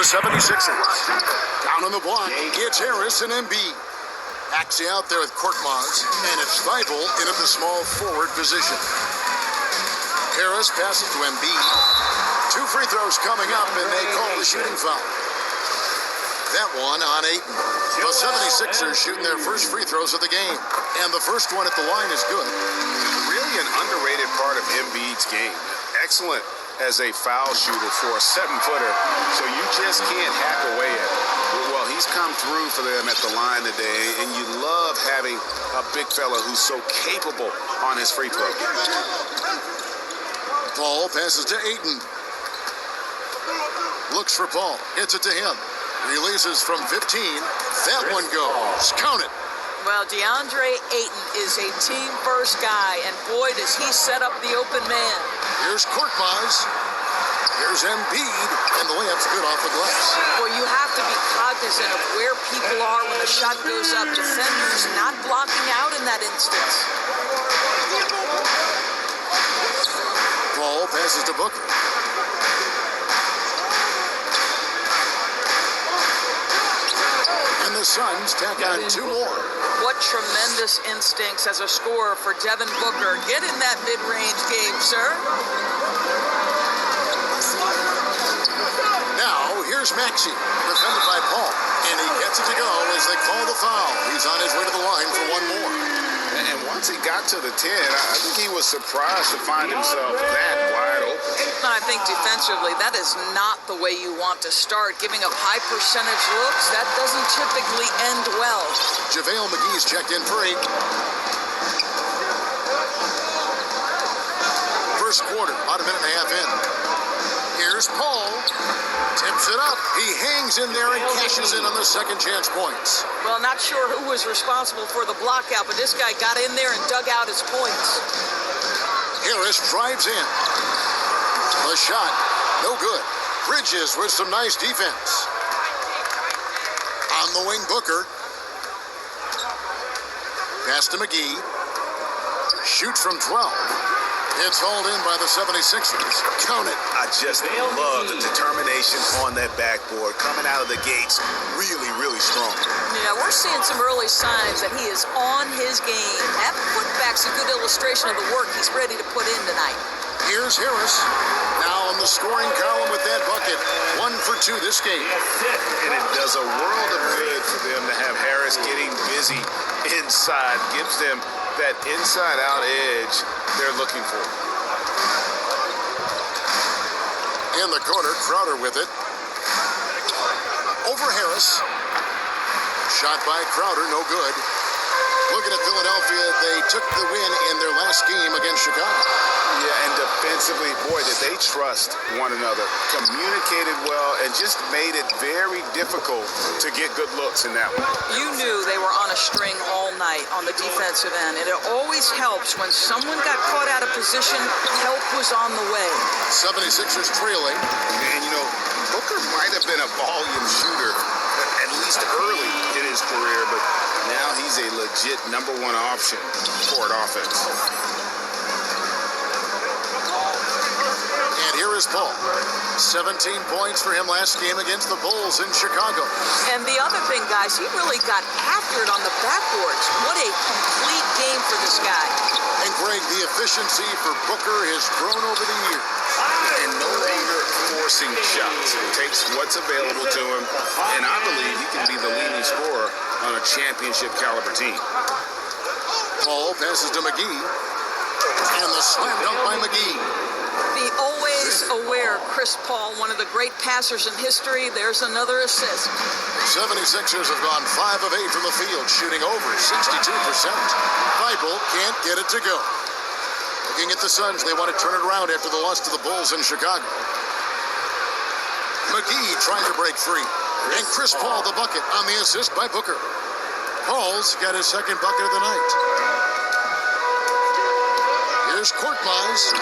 the 76ers. Down on the block, it's Harris and Embiid. Axie out there with Korkmaz, and it's Thibault in at the small forward position. Harris passes to Embiid. 2 free throws coming up, and they call the shooting foul. That one on Ayton. The 76ers shooting their first free throws of the game, and the first one at the line is good. Really an underrated part of Embiid's game. Excellent as a foul shooter for a 7-footer, so you just can't hack away at it. Well, he's come through for them at the line today, and you love having a big fella who's so capable on his free throw. Paul passes to Ayton. Looks for Paul, gets it to him. Releases from 15. That one goes. Count it. Well, DeAndre Ayton is a team-first guy, and boy, does he set up the open man. Here's Korkmaz. Here's Embiid, and the layup's good off the glass. Boy, you have to be cognizant of where people are when the shot goes up. Defenders not blocking out in that instance. Paul passes to Booker. And the Suns tack on 2 more. What tremendous instincts as a scorer for Devin Booker. Get in that mid-range game, sir. Now, here's Maxey, defended by Paul. And he gets it to go as they call the foul. He's on his way to the line for 1 more. And once he got to the 10, I think he was surprised to find himself that wide open. I think defensively, that is not the way you want to start. Giving up high percentage looks, that doesn't typically end well. JaVale McGee's checked in for 8. First quarter, about a minute and a half in. Here's Paul. Tips it up. He hangs in there and cashes in on the second chance points. Well, not sure who was responsible for the block out, but this guy got in there and dug out his points. Harris drives in. The shot, no good. Bridges with some nice defense. On the wing, Booker. Pass to McGee. Shoots from 12. It's hauled in by the 76ers. Count it. I just love the determination on that backboard. Coming out of the gates, really, really strong. Yeah, we're seeing some early signs that he is on his game. That putback's a good illustration of the work he's ready to put in tonight. Here's Harris. Now on the scoring column with that bucket. 1 for 2 this game. And it does a world of good for them to have Harris getting busy inside. Gives them that inside-out edge they're looking for. In the corner, Crowder with it. Over Harris. Shot by Crowder, no good. Looking at Philadelphia, they took the win in their last game against Chicago. Yeah, and defensively, boy, did they trust one another. Communicated well and just made it very difficult to get good looks in that one. You knew they were on a string all night on the defensive end, and it always helps when someone got caught out of position, help was on the way. 76ers trailing. And, you know, Booker might have been a volume shooter, at least early in his career, but now he's a legit #1 option for an offense. And here is Paul. 17 points for him last game against the Bulls in Chicago. And the other thing, guys, he really got after it on the backboards. What a complete game for this guy. And Greg, the efficiency for Booker has grown over the years. And no longer forcing shots. He takes what's available to him, and I believe he can be the leading scorer on a championship caliber team. Paul passes to McGee. And the slam dunk by McGee. The always aware Chris Paul, one of the great passers in history. There's another assist. 76ers have gone 5 of 8 from the field, shooting over 62%. Thibault can't get it to go. Looking at the Suns, they want to turn it around after the loss to the Bulls in Chicago. McGee trying to break free. And Chris Paul the bucket on the assist by Booker. Paul's got his second bucket of the night. Here's Korkmaz.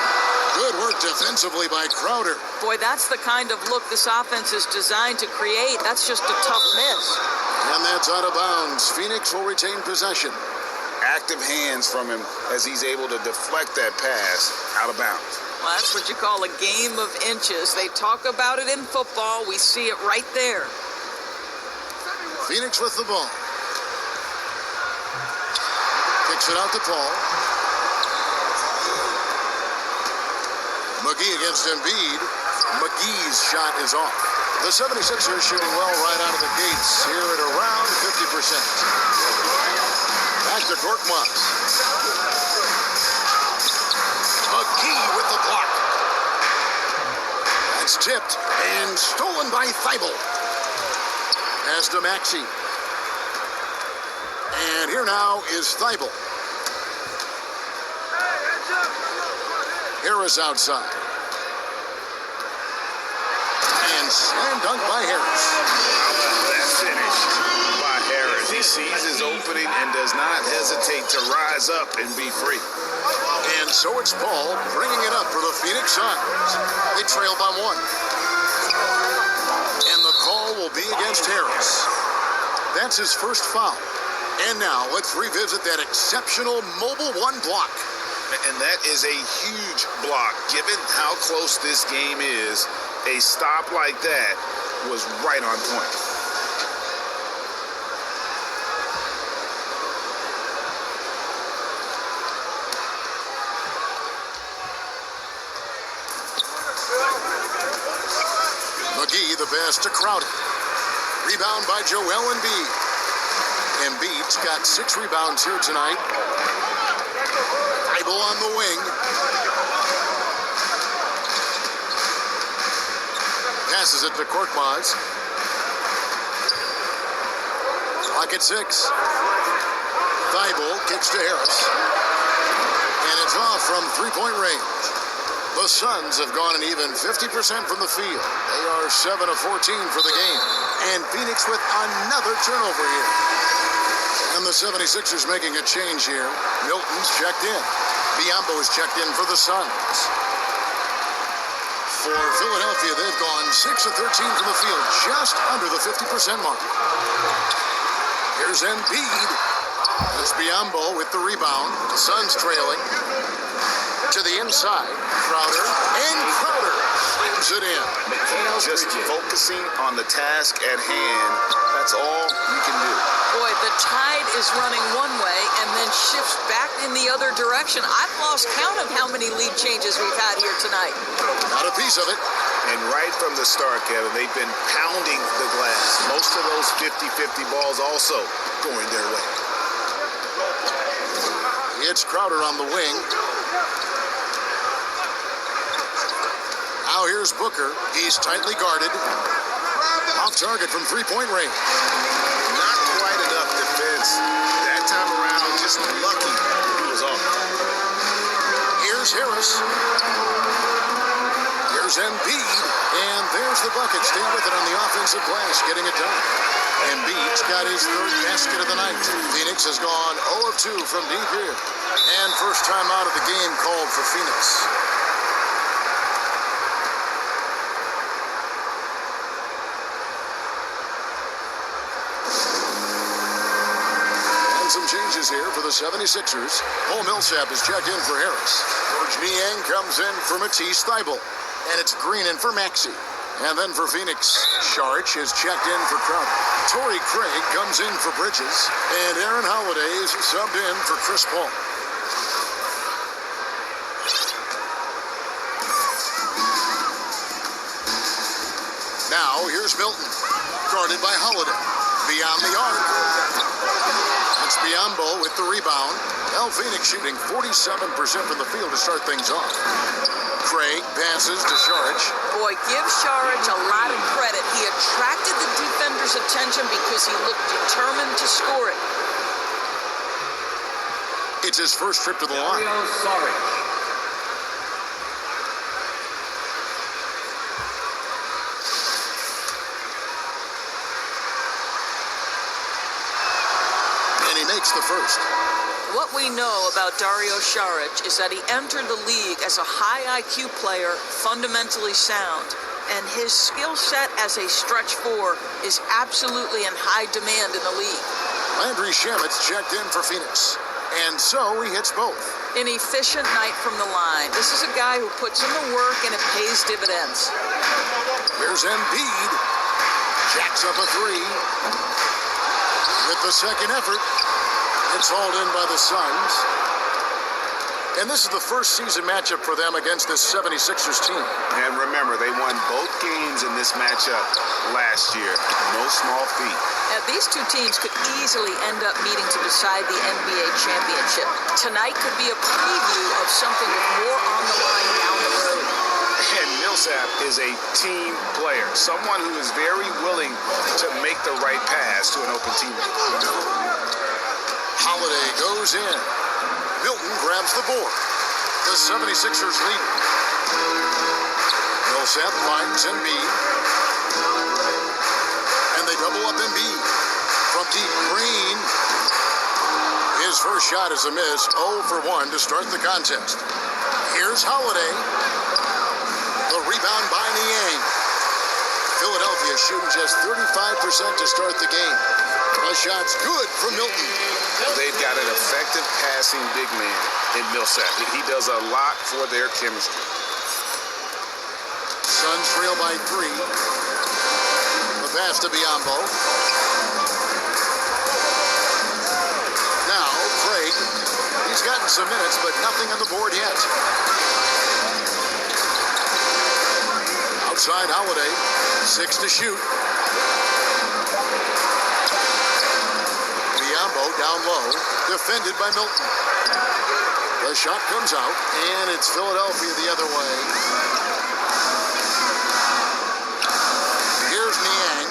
Good work defensively by Crowder. Boy, that's the kind of look this offense is designed to create. That's just a tough miss. And that's out of bounds. Phoenix will retain possession. Active hands from him as he's able to deflect that pass out of bounds. Well, that's what you call a game of inches. They talk about it in football. We see it right there. Phoenix with the ball. Kicks it out to Paul. McGee against Embiid. McGee's shot is off. The 76ers shooting well right out of the gates here at around 50%. Back to Korkmaz. McGee with the block. That's tipped and stolen by Thibault. Pass to Maxey. And here now is Thibault. Harris outside. And slam dunk by Harris. How about that finish by Harris? He sees his opening and does not hesitate to rise up and be free. And so it's Paul bringing it up for the Phoenix Suns. They trail by one. And the call will be against Harris. That's his first foul. And now let's revisit that exceptional mobile one block. And that is a huge block. Given how close this game is, a stop like that was right on point. McGee, the pass to Crowder. Rebound by Joel Embiid. Embiid's got 6 rebounds here tonight. Thibault on the wing. Passes it to Korkmaz. Clock at 6. Thibault kicks to Harris. And it's off from three-point range. The Suns have gone an even 50% from the field. They are 7 of 14 for the game. And Phoenix with another turnover here. And the 76ers making a change here. Milton's checked in. Biyombo is checked in for the Suns. For Philadelphia, they've gone 6 of 13 from the field, just under the 50% mark. Here's Embiid. That's Biyombo with the rebound. The Suns trailing. To the inside. Crowder. And Crowder slams it in. Just focusing on the task at hand. That's all you can do. Boy, the tide is running one way and then shifts back in the other direction. I've lost count of how many lead changes we've had here tonight. Got a piece of it. And right from the start, Kevin, they've been pounding the glass. Most of those 50-50 balls also going their way. It's Crowder on the wing. Now here's Booker. He's tightly guarded. Off target from three-point range. Not quite enough defense. That time around, just lucky he was off. Here's Harris. Here's Embiid. And there's the bucket. Stay with it on the offensive glass, getting it done. Embiid's got his third basket of the night. Phoenix has gone 0 of 2 from deep here. And first time out of the game called for Phoenix. Some changes here for the 76ers. Paul Millsap is checked in for Harris. George Niang comes in for Matisse Thibault. And it's Green in for Maxey. And then for Phoenix, Saric is checked in for Crowder. Torrey Craig comes in for Bridges. And Aaron Holiday is subbed in for Chris Paul. Now here's Milton, guarded by Holiday. Beyond the arc. It's Biyombo with the rebound. Phoenix shooting 47% from the field to start things off. Craig passes to Saric. Boy, give Saric a lot of credit. He attracted the defender's attention because he looked determined to score it. It's his first trip to the line. Makes the first. What we know about Dario Saric is that he entered the league as a high IQ player, fundamentally sound, and his skill set as a stretch four is absolutely in high demand in the league. Landry Shamit's checked in for Phoenix, and so he hits both. An efficient night from the line. This is a guy who puts in the work and it pays dividends. Here's Embiid. Jacks up a three. With the second effort, it's hauled in by the Suns. And this is the first season matchup for them against this 76ers team. And remember, they won both games in this matchup last year. No small feat. Now, these two teams could easily end up meeting to decide the NBA championship. Tonight could be a preview of something with more on the line down the road. And Millsap is a team player, someone who is very willing to make the right pass to an open teammate. Holiday goes in. Milton grabs the board. The 76ers lead. Millsap finds Embiid. And they double up Embiid. From deep, Green. His first shot is a miss. 0 for 1 to start the contest. Here's Holiday. The rebound by Niang. Philadelphia shooting just 35% to start the game. The shot's good from Milton. They've got an effective passing big man in Millsap. He does a lot for their chemistry. Suns trail by 3. The pass to Biyombo. Now, Craig. He's gotten some minutes, but nothing on the board yet. Outside Holiday. 6 to shoot. Down low, defended by Milton. The shot comes out, and it's Philadelphia the other way. Here's Niang.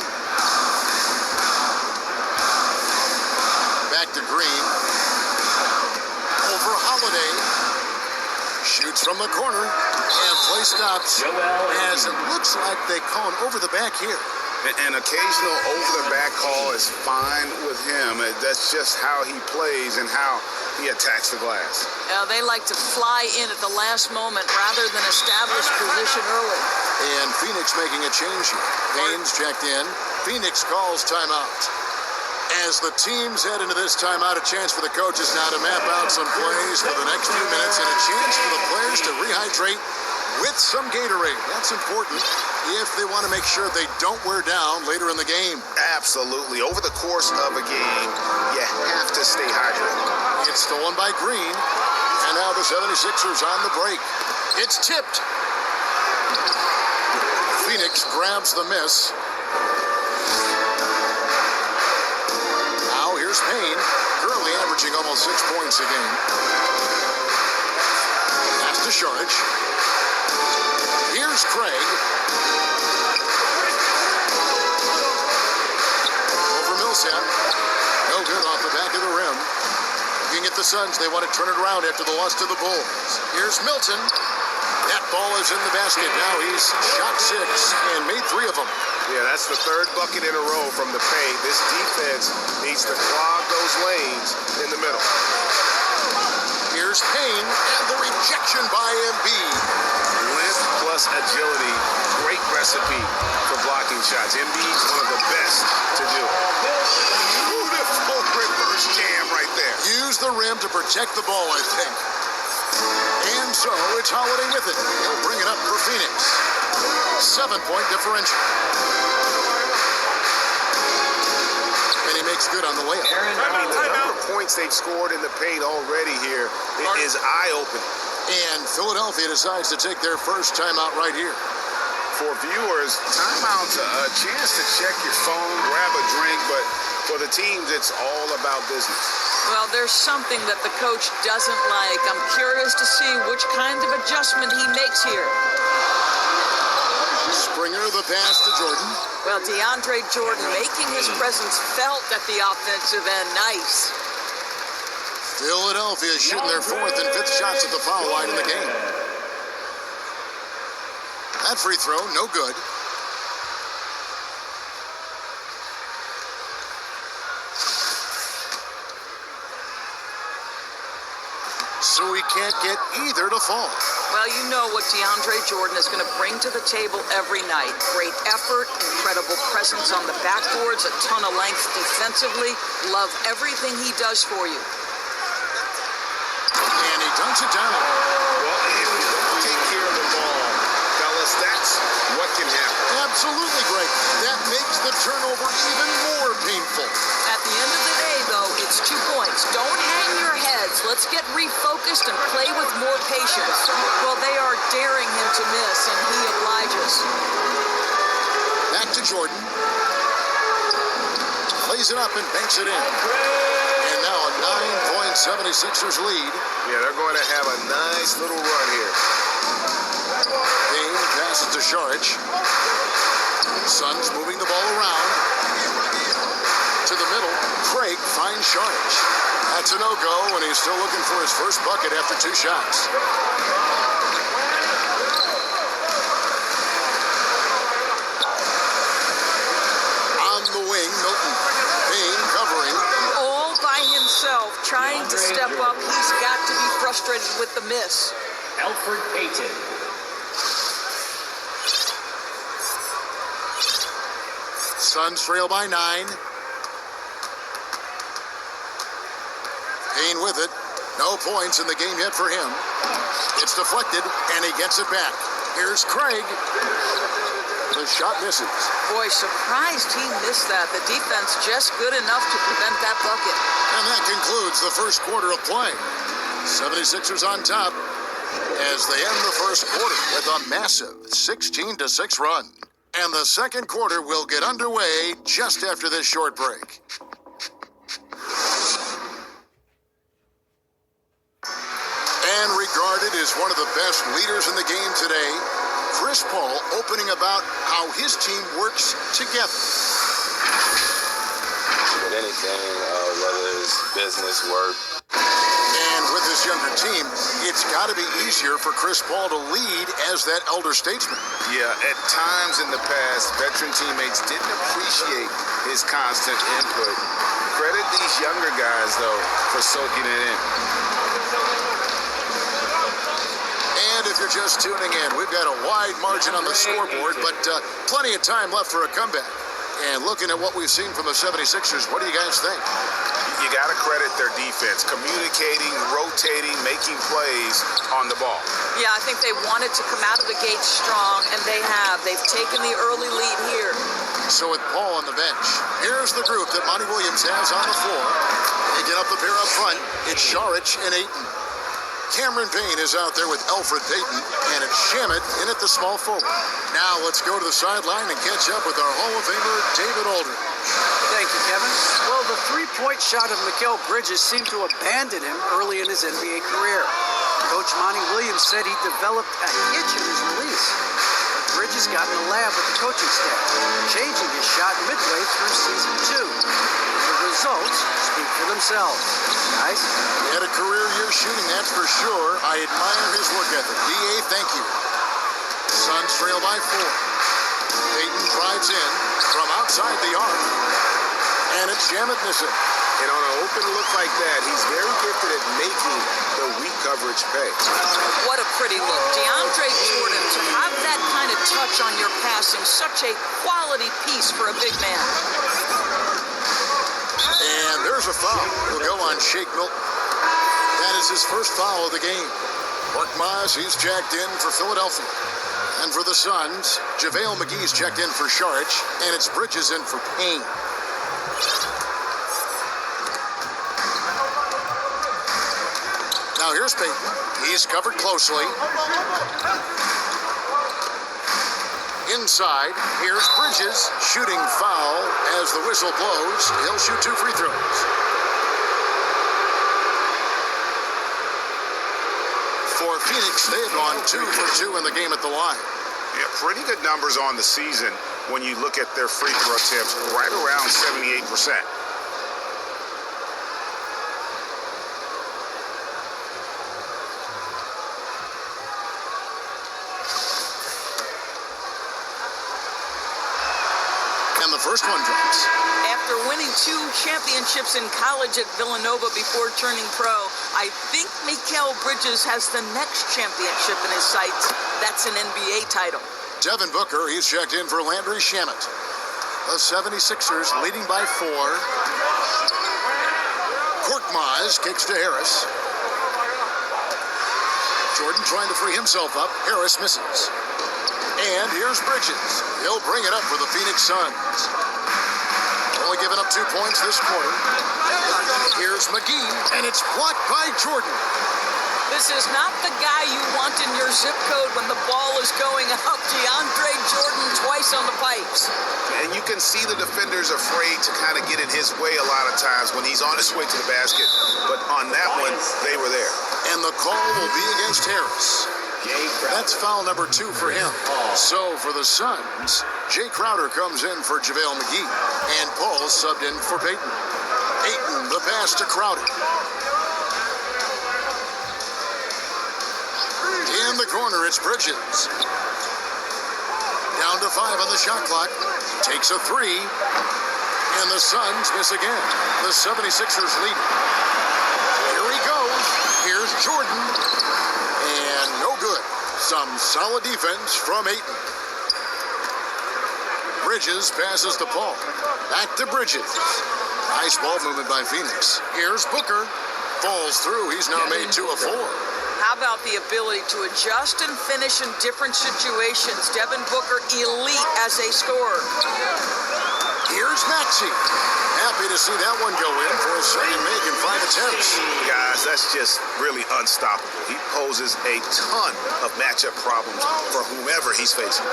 Back to Green. Over Holiday. Shoots from the corner, and play stops as it looks like they call an over the back here. An occasional over-the-back call is fine with him. That's just how he plays and how he attacks the glass. They like to fly in at the last moment rather than establish position early. And Phoenix making a change here. Haynes checked in. Phoenix calls timeout. As the teams head into this timeout, a chance for the coaches now to map out some plays for the next few minutes and a chance for the players to rehydrate with some Gatorade. That's important if they want to make sure they don't wear down later in the game. Absolutely. Over the course of a game, you have to stay hydrated. It's stolen by Green. And now the 76ers on the break. It's tipped. Phoenix grabs the miss. Now here's Payne, currently averaging almost 6 points a game. Pass to Šarić. Here's Craig. Over Millsap. No good off the back of the rim. Looking at the Suns, they want to turn it around after the loss to the Bulls. Here's Milton. That ball is in the basket. Now he's shot 6 and made 3 of them. Yeah, that's the third bucket in a row from the paint. This defense needs to clog those lanes in the middle. Here's Payne and the rejection by Embiid. Length plus agility, great recipe for blocking shots. Embiid's one of the best to do it. Beautiful reverse jam right there. Use the rim to protect the ball, I think. And so it's Holiday with it. He'll bring it up for Phoenix. 7-point differential. And he makes good on the layup. The number of points they've scored in the paint already here is eye-opening. And Philadelphia decides to take their first timeout right here. For viewers, timeout's a chance to check your phone, grab a drink, but for the teams, it's all about business. Well, there's something that the coach doesn't like. I'm curious to see which kind of adjustment he makes here. Springer, the pass to Jordan. Well, DeAndre Jordan making his presence felt at the offensive end. Nice. Philadelphia shooting their 4th and 5th shots at the foul line in the game. That free throw, no good. So he can't get either to fall. Well, you know what DeAndre Jordan is going to bring to the table every night. Great effort, incredible presence on the backboards, a ton of length defensively. Love everything he does for you. And he does Points it down. Well, if you don't take care of the ball, fellas, that's what can happen. Absolutely, Greg. That makes the turnover even more painful. At the end of the day, though, it's 2 points. Don't hang your heads. Let's get refocused and play with more patience. Well, they are daring him to miss, and he obliges. Back to Jordan. Plays it up and banks it in. And now a 9-point 76ers lead. Yeah, they're going to have a nice little run here. Payne passes to Šarić. Suns moving the ball around. To the middle. Craig finds Šarić. That's a no-go, and he's still looking for his first bucket after 2 shots. On the wing, Milton. Payne covering. All by himself, trying to step up. He's got to be frustrated with the miss. Elfrid Payton. Suns trail by 9. Payne with it. No points in the game yet for him. It's deflected, and he gets it back. Here's Craig. The shot misses. Boy, surprised he missed that. The defense just good enough to prevent that bucket. And that concludes the first quarter of play. 76ers on top as they end the first quarter with a massive 16-6 run. And the second quarter will get underway just after this short break. And regarded as one of the best leaders in the game today, Chris Paul opening about how his team works together. With anything, whether it's business, work. And with this younger team, it's got to be easier for Chris Paul to lead as that elder statesman. Yeah, at times in the past, veteran teammates didn't appreciate his constant input. Credit these younger guys, though, for soaking it in. And if you're just tuning in, we've got a wide margin on the scoreboard, but plenty of time left for a comeback. And looking at what we've seen from the 76ers, what do you guys think? You got to credit their defense, communicating, rotating, making plays on the ball. Yeah, I think they wanted to come out of the gate strong, and they have. They've taken the early lead here. So with Paul on the bench, here's the group that Monty Williams has on the floor. They get up the pair up front. It's Šarić and Ayton. Cameron Payne is out there with Elfrid Payton, and it's Shamet in at the small forward. Now let's go to the sideline and catch up with our Hall of Famer, David Aldridge. Thank you, Kevin. Well, the three-point shot of Mikal Bridges seemed to abandon him early in his NBA career. Coach Monty Williams said he developed a hitch in his release. But Bridges got in the lab with the coaching staff, changing his shot midway through season 2. The results speak for themselves. Guys? He had a career year shooting, that's for sure. I admire his work ethic. D.A., thank you. Suns trail by 4. Payton drives in from outside the arc. And it's Shamet missing. And on an open look like that, he's very gifted at making the weak coverage pay. What a pretty look. DeAndre Jordan, to have that kind of touch on your passing, such a quality piece for a big man. And there's a foul. Will go on Shake Milton. That is his first foul of the game. Korkmaz, he's checked in for Philadelphia. And for the Suns, JaVale McGee's checked in for Šarić, and it's Bridges in for Payne. Now here's Payton. He's covered closely. Inside, here's Bridges, shooting foul as the whistle blows. He'll shoot 2 free throws. For Phoenix, they've gone 2 for 2 in the game at the line. Yeah, pretty good numbers on the season when you look at their free throw attempts, right around 78%. And the first one drops. After winning 2 championships in college at Villanova before turning pro, I think Mikal Bridges has the next championship in his sights. That's an NBA title. Devin Booker, he's checked in for Landry Shamet. The 76ers leading by 4. Korkmaz kicks to Harris. Jordan trying to free himself up. Harris misses. And here's Bridges. He'll bring it up for the Phoenix Suns. Only giving up 2 points this quarter. Here's McGee, and it's blocked by Jordan. This is not the guy you want in your zip code when the ball is going up. DeAndre Jordan twice on the pipes. And you can see the defenders afraid to kind of get in his way a lot of times when he's on his way to the basket. But on that one, they were there. And the call will be against Harris. That's foul number 2 for him. So for the Suns, Jay Crowder comes in for JaVale McGee. And Paul subbed in for Peyton. Ayton, the pass to Crowder. In the corner, it's Bridges. Down to 5 on the shot clock. Takes a 3. And the Suns miss again. The 76ers lead. Here he goes. Here's Jordan. And no good. Some solid defense from Ayton. Bridges passes to Paul. Back to Bridges. Nice ball movement by Phoenix. Here's Booker. Falls through. He's now made 2 of 4. How about the ability to adjust and finish in different situations? Devin Booker, elite as a scorer. Here's Maxey. Happy to see that one go in for a second make in 5 attempts. Guys, that's just really unstoppable. He poses a ton of matchup problems for whomever he's facing.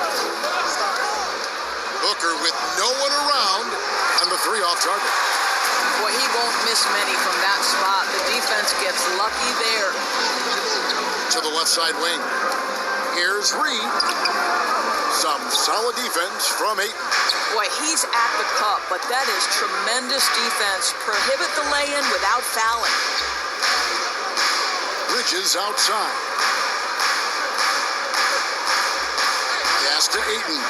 Booker with no one around on the 3 off target. Boy, he won't miss many from that spot. The defense gets lucky there. To the left side wing. Here's Reed. Some solid defense from Ayton. Boy, he's at the cup, but that is tremendous defense. Prohibit the lay-in without fouling. Bridges outside. Pass to Ayton.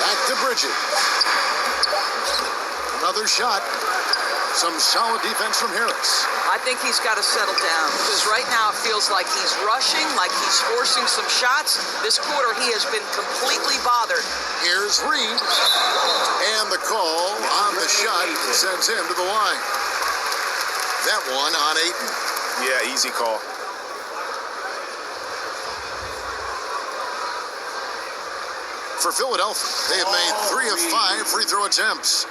Back to Bridges. Another shot. Some solid defense from Harris. I think he's got to settle down because right now it feels like he's rushing, like he's forcing some shots. This quarter he has been completely bothered. Here's Reed. And the call on the shot sends him to the line. That one on Ayton. Yeah, easy call. For Philadelphia, they have made 3 of 5 free throw attempts.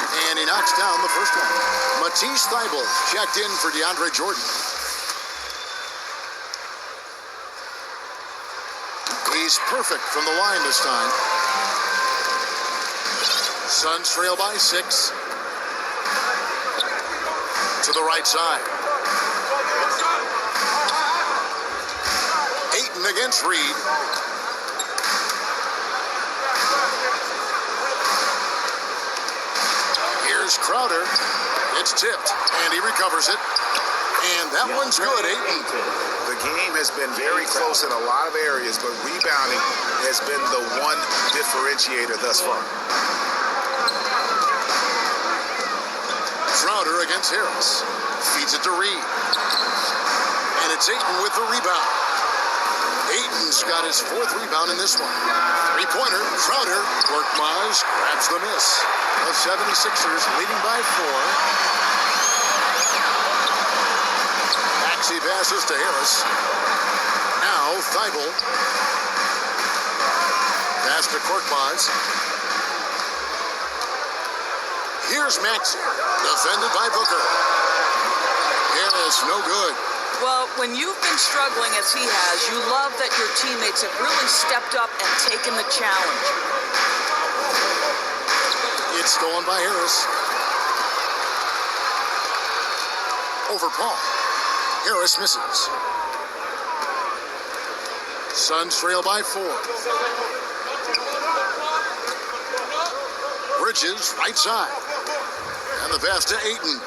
And he knocks down the first one. Matisse Thybulle checked in for DeAndre Jordan. He's perfect from the line this time. Suns trail by 6. To the right side. Ayton against Reed. Crowder, it's tipped, and he recovers it. And that one's good, Ayton. The game has been very close in a lot of areas, but rebounding has been the one differentiator thus far. Crowder against Harris. Feeds it to Reed. And it's Ayton with the rebound. Ayton's got his 4th rebound in this one. 3-pointer, Crowder, Korkmaz grabs the miss. The 76ers leading by 4. Maxey passes to Harris. Now Thybulle. Pass to Korkmaz. Here's Maxey, defended by Booker. Harris, no good. Well, when you've been struggling as he has, you love that your teammates have really stepped up and taken the challenge. It's stolen by Harris. Over Paul. Harris misses. Suns trail by 4. Bridges, right side. And the pass to Ayton.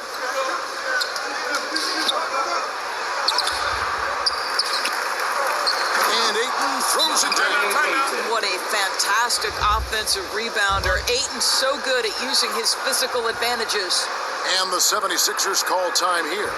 And Ayton throws it down. What a fantastic offensive rebounder. Ayton's so good at using his physical advantages. And the 76ers call time here.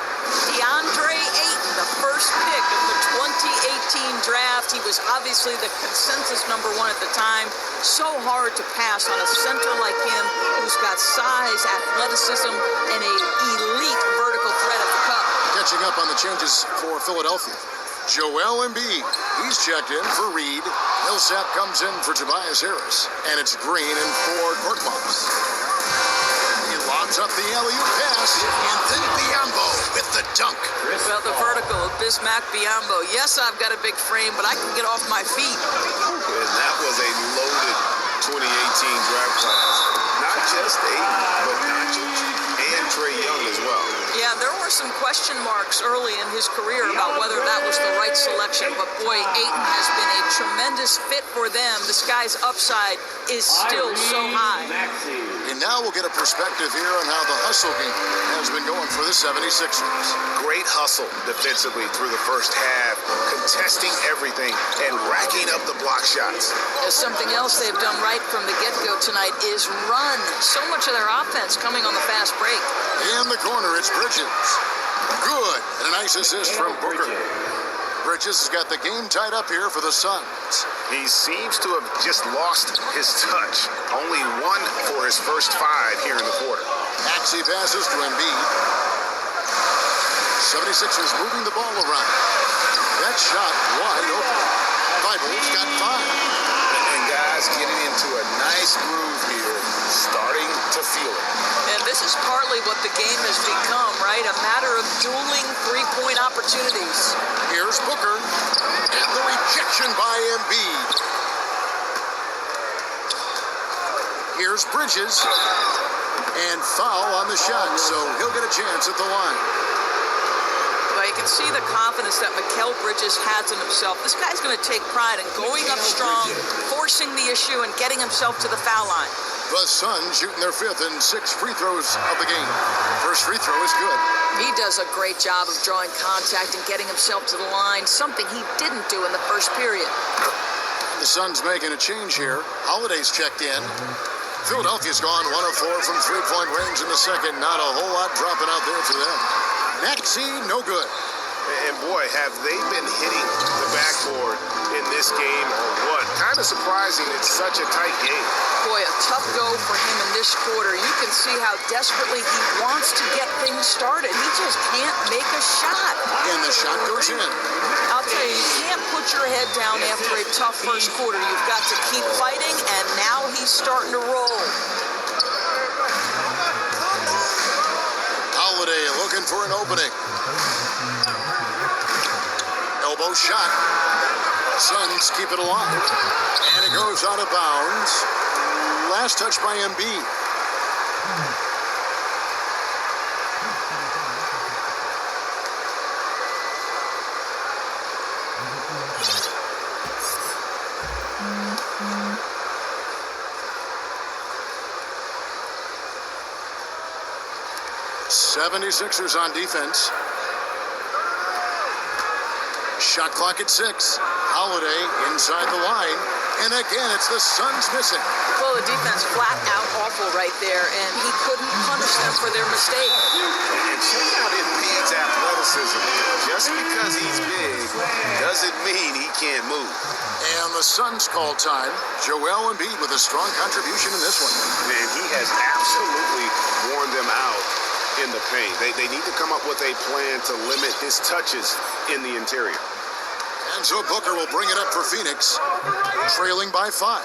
DeAndre Ayton, the first pick of the 2018 draft. He was obviously the consensus number one at the time. So hard to pass on a center like him who's got size, athleticism, and a elite vertical threat at the cup. Catching up on the changes for Philadelphia. Joel Embiid, he's checked in for Reed. Millsap comes in for Tobias Harris. And it's Green in for Korkmaz. He lobs up the alley-oop pass. Anthony Biyombo with the dunk. Well, the vertical of Bismack Biyombo. Yes, I've got a big frame, but I can get off my feet. And that was a loaded 2018 draft class. Not just Ayton, but Doncic and Trae Young as well. Yeah, there were some question marks early in his career about whether that was the right selection, but boy, Ayton has been a tremendous fit for them. This guy's upside is still so high. And now we'll get a perspective here on how the hustle game has been going for the 76ers. Great hustle defensively through the first half, contesting everything and racking up the block shots. There's something else they've done right from the get-go tonight is run. So much of their offense coming on the fast break. In the corner, it's Bridges. Good. And a nice assist from Booker. Bridges has got the game tied up here for the Suns. He seems to have just lost his touch. Only one for his first 5 here in the quarter. Maxey passes to Embiid. 76ers moving the ball around. That shot wide open. Bible's got 5. And guys getting into a nice groove here, starting to feel it. And this is partly what the game has become, right? A matter of dueling three-point opportunities. Here's Booker. And the rejection by Embiid. Here's Bridges. And foul on the shot, so he'll get a chance at the line. Well, you can see the confidence that Mikal Bridges has in himself. This guy's going to take pride in going up strong, forcing the issue, and getting himself to the foul line. The Suns shooting their 5th and 6th free throws of the game. First free throw is good. He does a great job of drawing contact and getting himself to the line, something he didn't do in the first period. The Suns making a change here. Holiday's checked in. Philadelphia's gone 1 of 4 from three-point range in the second. Not a whole lot dropping out there for them. Maxey, no good. And boy, have they been hitting the backboard in this game or what? Kind of surprising it's such a tight game. Boy, a tough go for him in this quarter. You can see how desperately he wants to get things started. He just can't make a shot. And the shot goes in. I'll tell you, you can't put your head down after a tough first quarter. You've got to keep fighting, and now he's starting to roll. Holiday looking for an opening. Elbow shot. Suns keep it alive. And it goes out of bounds. Last touch by Embiid. '76ers on defense. Shot clock at 6. Holiday inside the line. And again, it's the Suns missing. Well, the defense flat out awful right there, and he couldn't punish them for their mistake. And check out Embiid's athleticism. Just because he's big doesn't mean he can't move. And the Suns call time. Joel Embiid with a strong contribution in this one. Man, he has absolutely worn them out in the paint. They need to come up with a plan to limit his touches in the interior. And so Booker will bring it up for Phoenix, trailing by 5.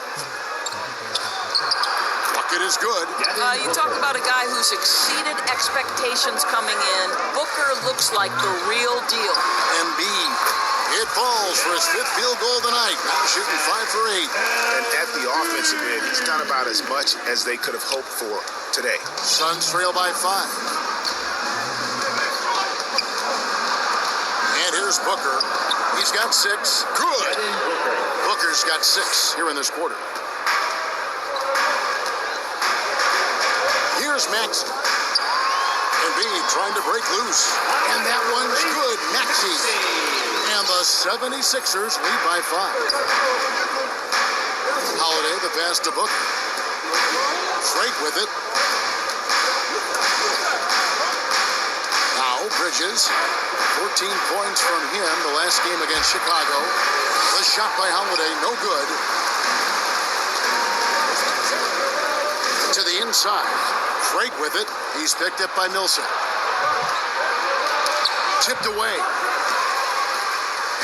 Bucket is good. You talk about a guy who's exceeded expectations coming in. Booker looks like the real deal. Embiid. It falls for his 5th field goal tonight. Now shooting 5 for 8. And at the offensive end, he's done about as much as they could have hoped for today. Suns trail by 5. And here's Booker. He's got 6. Good. Booker's got 6 here in this quarter. Here's Maxey. Embiid trying to break loose. And that one's good. Maxey. And the 76ers lead by 5. Holiday, the pass to Booker. Drake with it. Bridges, 14 points from him the last game against Chicago. The shot by Holiday, no good. To the inside. Craig with it. He's picked up by Milson. Tipped away.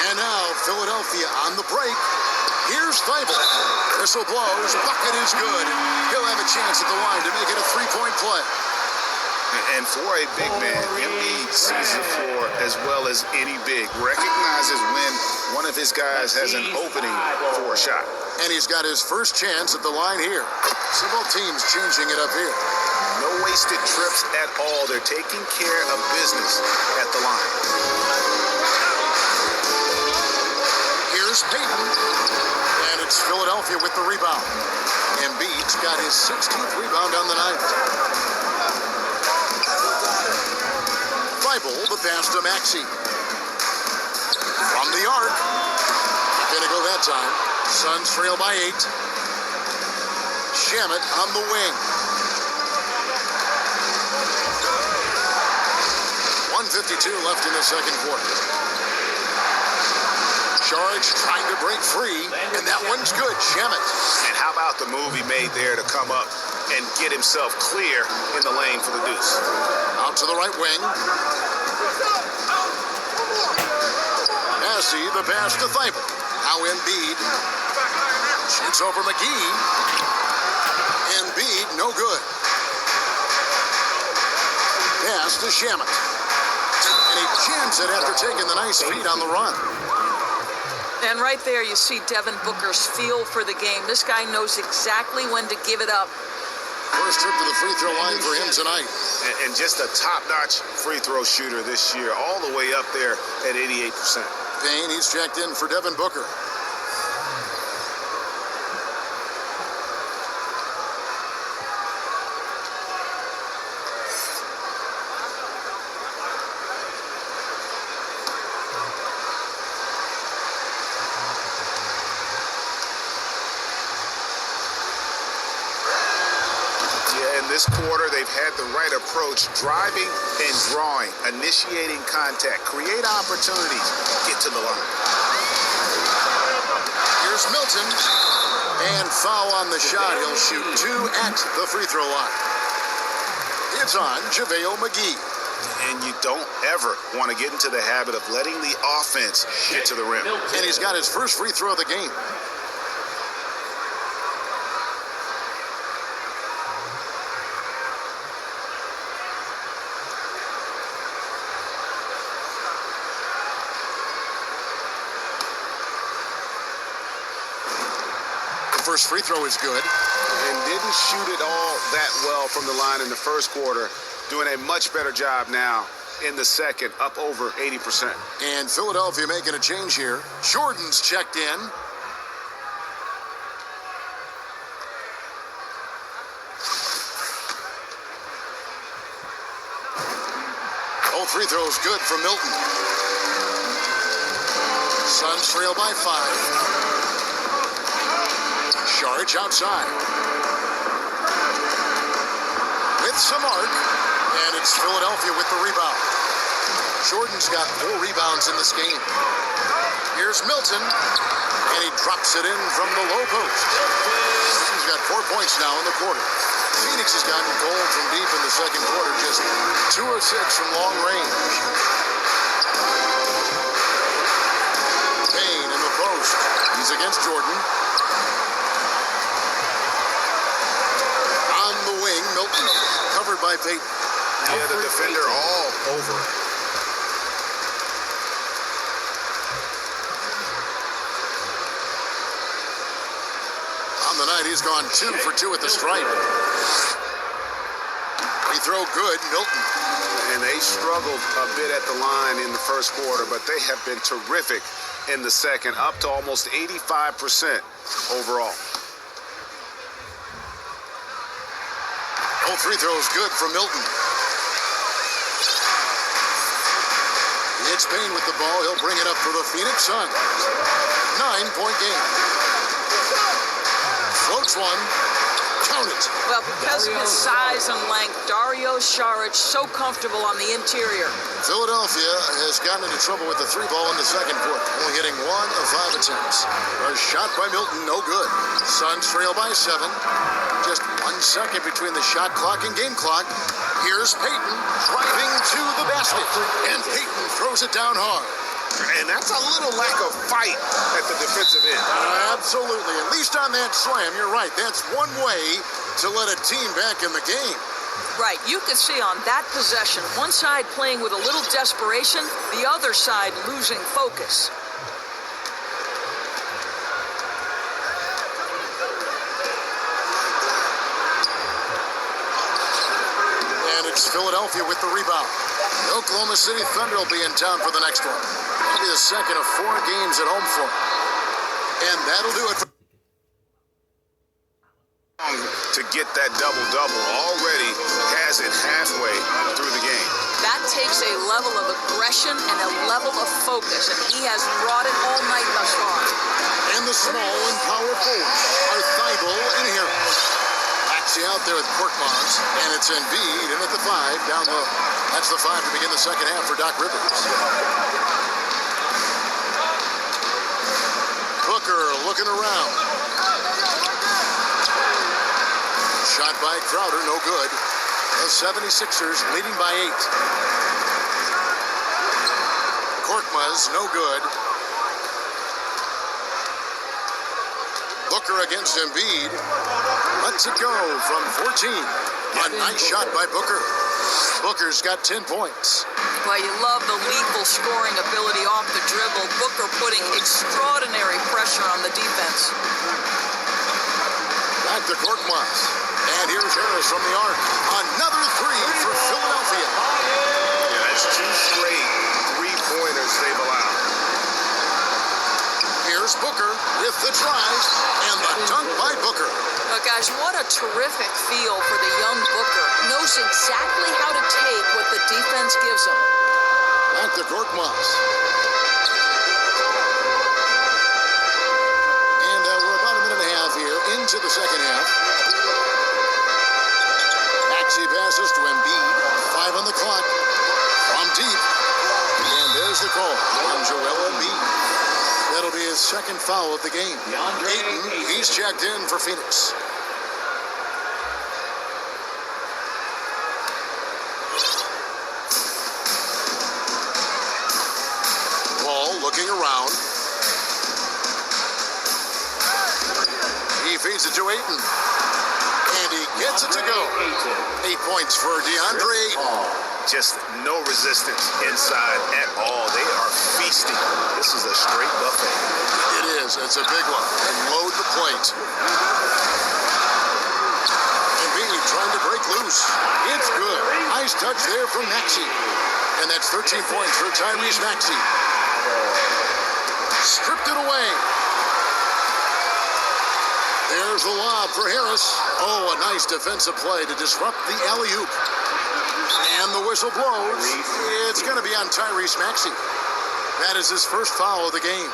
And now Philadelphia on the break. Here's Thibault. Whistle blows. Bucket is good. He'll have a chance at the line to make it a three-point play. And for a big man, Embiid sees the floor as well as any big. Recognizes when one of his guys has an opening for a shot. And he's got his first chance at the line here. So both teams changing it up here. No wasted trips at all. They're taking care of business at the line. Here's Payton. And it's Philadelphia with the rebound. Embiid's got his 16th rebound on the night. Thibault, the pass to Maxey. From the arc. Gonna go that time. Suns trail by 8. Shamet on the wing. 1:52 left in the second quarter. Saric trying to break free, and that one's good. Shamet. And how about the move he made there to come up and get himself clear in the lane for the deuce? Out to the right wing. Massey, the pass to Thibault. Now Embiid. Shoots over McGee. Embiid, no good. Pass to Shamet. And he jams it after taking the nice feed on the run. And right there you see Devin Booker's feel for the game. This guy knows exactly when to give it up. First trip to the free throw line for him tonight. And just a top-notch free throw shooter this year, all the way up there at 88%. Payne, he's checked in for Devin Booker. This quarter, they've had the right approach, driving and drawing, initiating contact, create opportunities, get to the line. Here's Milton, and foul on the shot. He'll shoot 2 at the free throw line. It's on JaVale McGee. And you don't ever want to get into the habit of letting the offense get to the rim. And he's got his first free throw of the game. First free throw is good. And didn't shoot it all that well from the line in the first quarter. Doing a much better job now in the second, up over 80%. And Philadelphia making a change here. Jordan's checked in. Both free throws good for Milton. Suns trail by 5. Saric outside. With some arc, and it's Philadelphia with the rebound. Jordan's got 4 rebounds in this game. Here's Milton, and he drops it in from the low post. He's got 4 points now in the quarter. Phoenix has gotten cold from deep in the second quarter, just 2 of 6 from long range. Payne in the post. He's against Jordan. Milton, covered by Payton. Yeah, the defender all over it. On the night, he's gone 2 for 2 at the stripe. Free throw good, Milton. And they struggled a bit at the line in the first quarter, but they have been terrific in the second, up to almost 85% overall. Both free throws good for Milton. It's Payne with the ball. He'll bring it up for the Phoenix Suns. 9-point game. Floats one. Count it. Well, because of his size and length, Dario Saric so comfortable on the interior. Philadelphia has gotten into trouble with the three ball in the second quarter, only hitting 1 of 5 attempts. A shot by Milton, no good. Suns trail by 7. Just 1 second between the shot clock and game clock. Here's Payton driving to the basket, and Payton throws it down hard. And that's a little lack of fight at the defensive end. Absolutely. At least on that slam, you're right. That's one way to let a team back in the game. Right, you could see on that possession, one side playing with a little desperation, the other side losing focus. And it's Philadelphia with the rebound. The Oklahoma City Thunder will be in town for the next one. That'll be the second of 4 games at home for them. And that'll do it for to get that double-double. Already has it halfway through the game. That takes a level of aggression and a level of focus, and he has brought it all night thus far. And the small and power forwards are Thibault and Harris. Maxey out there with Korkmaz, and it's Embiid in at the 5 down low. That's the 5 to begin the second half for Doc Rivers. Booker looking around. Shot by Crowder, no good. The 76ers leading by 8. Korkmaz, no good. Booker against Embiid. Lets it go from 14. A nice shot by Booker. Booker's got 10 points. Well, you love the lethal scoring ability off the dribble. Booker putting extraordinary pressure on the defense. Back to Korkmaz. And here's Harris from the arc. Another 3 for Philadelphia. Yeah, that's 2 straight 3-pointers they've allowed. Here's Booker with the drive and the dunk by Booker. But guys, what a terrific feel for the young Booker. Knows exactly how to take what the defense gives him. Back to Korkmaz. And we're about a minute and a half here into the second half. Maxey passes to Embiid. 5 on the clock. From deep. And there's the call on Joel Embiid. That'll be his second foul of the game. Ayton, he's checked in for Phoenix. Ball looking around. He feeds it to Ayton. And he gets it to go. 8 points for DeAndre Ayton. Just no resistance inside at all. They are feasting. This is a straight buffet. It is. It's a big one. And load the plate. Embiid trying to break loose. It's good. Nice touch there from Maxey. And that's 13 points for Tyrese Maxey. Stripped it away. There's the lob for Harris. Oh, a nice defensive play to disrupt the alley-oop. And the whistle blows. It's going to be on Tyrese Maxey. That is his first foul of the game.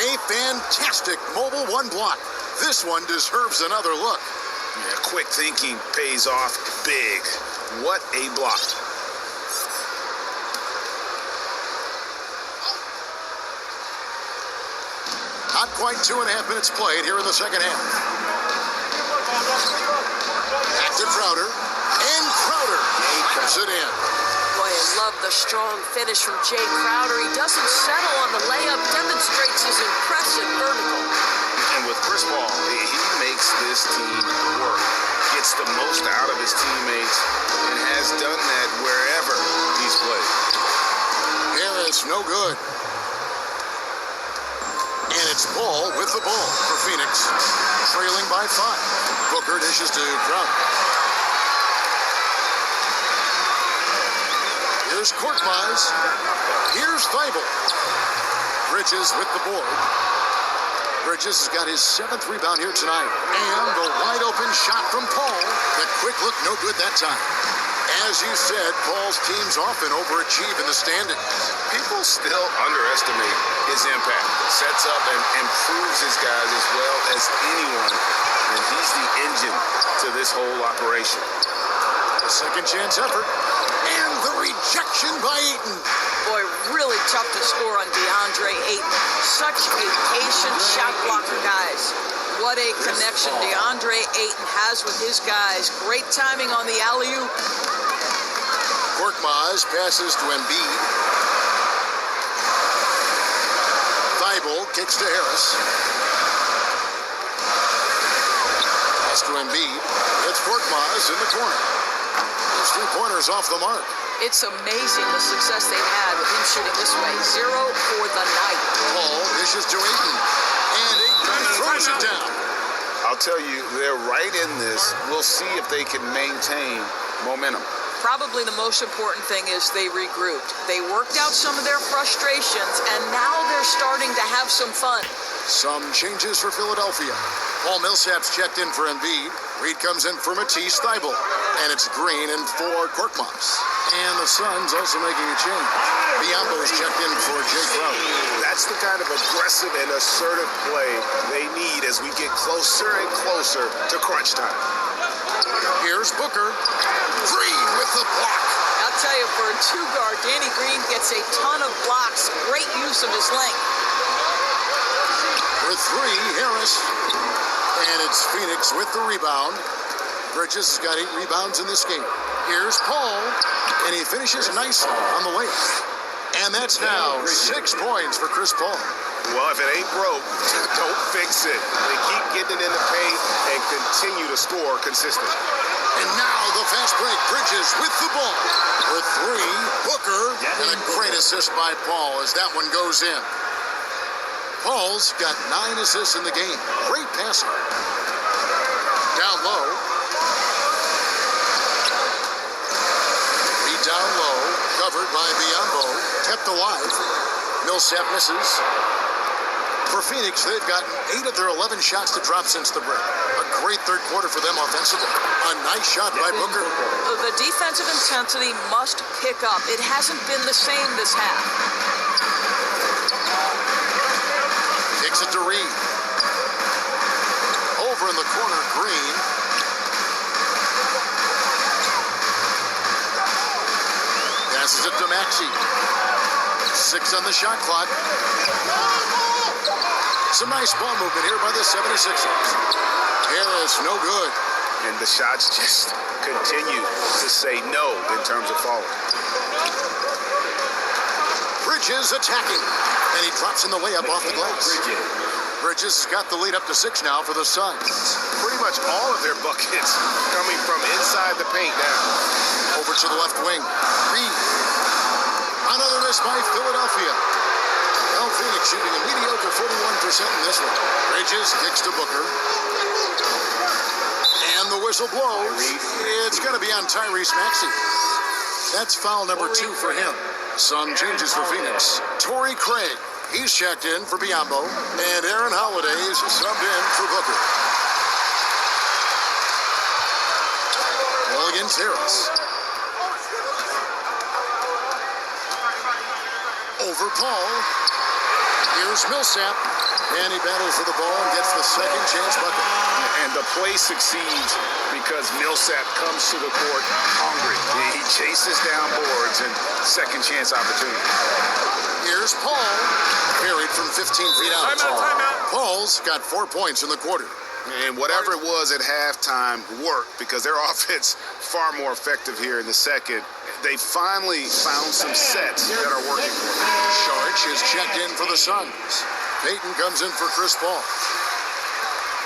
A fantastic mobile 1 block. This one deserves another look. Yeah, quick thinking pays off big. What a block. Not quite 2.5 minutes played here in the second half. Back to Crowder. And Crowder puts it in. Boy, I love the strong finish from Jay Crowder. He doesn't settle on the layup, demonstrates his impressive vertical. And with Chris Paul, he makes this team work. Gets the most out of his teammates and has done that wherever he's played. Harris, no good. And it's Paul with the ball for Phoenix. Trailing by 5. Booker dishes to Crowder. Here's Korkmaz. Here's Thibault. Bridges with the board. Bridges has got his 7th rebound here tonight. And the wide open shot from Paul. The quick look, no good that time. As you said, Paul's teams often overachieve in the standings. People still underestimate his impact. Sets up and improves his guys as well as anyone and he's the engine to this whole operation. A second chance effort. And the rejection by Ayton. Boy, really tough to score on DeAndre Ayton. Such a patient shot blocker, guys. What a connection DeAndre Ayton has with his guys. Great timing on the alley-oop. Korkmaz passes to Embiid. Thibault kicks to Harris. Pass to Embiid. It's Korkmaz in the corner. His three-pointers off the mark. It's amazing the success they've had with him shooting this way. 0 for the night. Paul dishes to Ayton. And Ayton throws it down. I'll tell you, they're right in this. We'll see if they can maintain momentum. Probably the most important thing is they regrouped. They worked out some of their frustrations, and now they're starting to have some fun. Some changes for Philadelphia. Paul Millsap's checked in for Embiid. Reed comes in for Matisse Thybulle. And it's Green in for Korkmaz. And the Suns also making a change. Biombo's checked in for Jay Crowder. That's the kind of aggressive and assertive play they need as we get closer and closer to crunch time. Here's Booker. Green with the block. I'll tell you, for a two-guard, Danny Green gets a ton of blocks. Great use of his length. For three, Harris. And it's Phoenix with the rebound. Bridges has got 8 rebounds in this game. Here's Paul, and he finishes nicely on the way. And that's now 6 points for Chris Paul. Well, if it ain't broke, don't fix it. They keep getting it in the paint and continue to score consistently. And now the fast break. Bridges with the ball. For 3, Booker, and a great assist by Paul as that one goes in. Paul's got 9 assists in the game. Great passing. Down low. Beat down low. Covered by Biombo. Kept alive. Millsap misses. For Phoenix, they've gotten 8 of their 11 shots to drop since the break. A great third quarter for them offensively. A nice shot by Booker. The defensive intensity must pick up. It hasn't been the same this half. Kicks it to Reed. Over in the corner, Green. Passes it to Maxey. 6 on the shot clock. Some nice ball movement here by the 76ers. Harris, no good. And the shots just continue to say no in terms of falling. Bridges attacking. And he drops in the layup off the glass. Bridges has got the lead up to 6 now for the Suns. Pretty much all of their buckets coming from inside the paint now. Over to the left wing. Reed. Another miss by Philadelphia. Well, Phoenix shooting a mediocre 41% in this one. Bridges kicks to Booker. And the whistle blows. It's going to be on Tyrese Maxey. That's foul number 2 for him. Some changes for Phoenix. Torrey Craig. He's checked in for Biombo. And Aaron Holiday's subbed in for Booker. Well, against Harris. Over Paul. Here's Millsap. And he battles for the ball and gets the second chance bucket. And the play succeeds because Millsap comes to the court hungry. He chases down boards and second chance opportunity. Here's Paul. Parried from 15 feet out. Timeout. Paul's got 4 points in the quarter. And whatever it was at halftime worked because their offense far more effective here in the second. They finally found some sets that are working for them. Sharch is checked in for the Suns. Payton comes in for Chris Paul.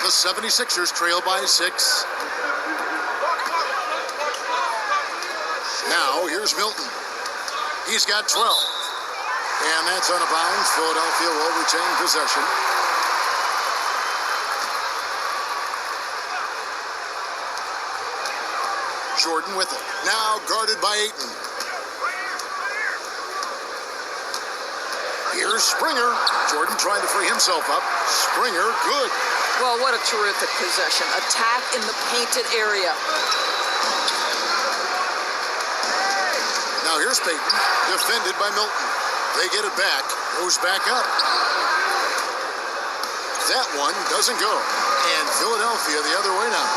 The 76ers trail by 6. Now, here's Milton. He's got 12. And that's out of bounds. Philadelphia will retain possession. Jordan with it. Now guarded by Ayton. Here's Springer. Jordan trying to free himself up. Springer, good. Well, what a terrific possession. Attack in the painted area. Now here's Payton, defended by Milton. They get it back, goes back up. That one doesn't go. And Philadelphia the other way now.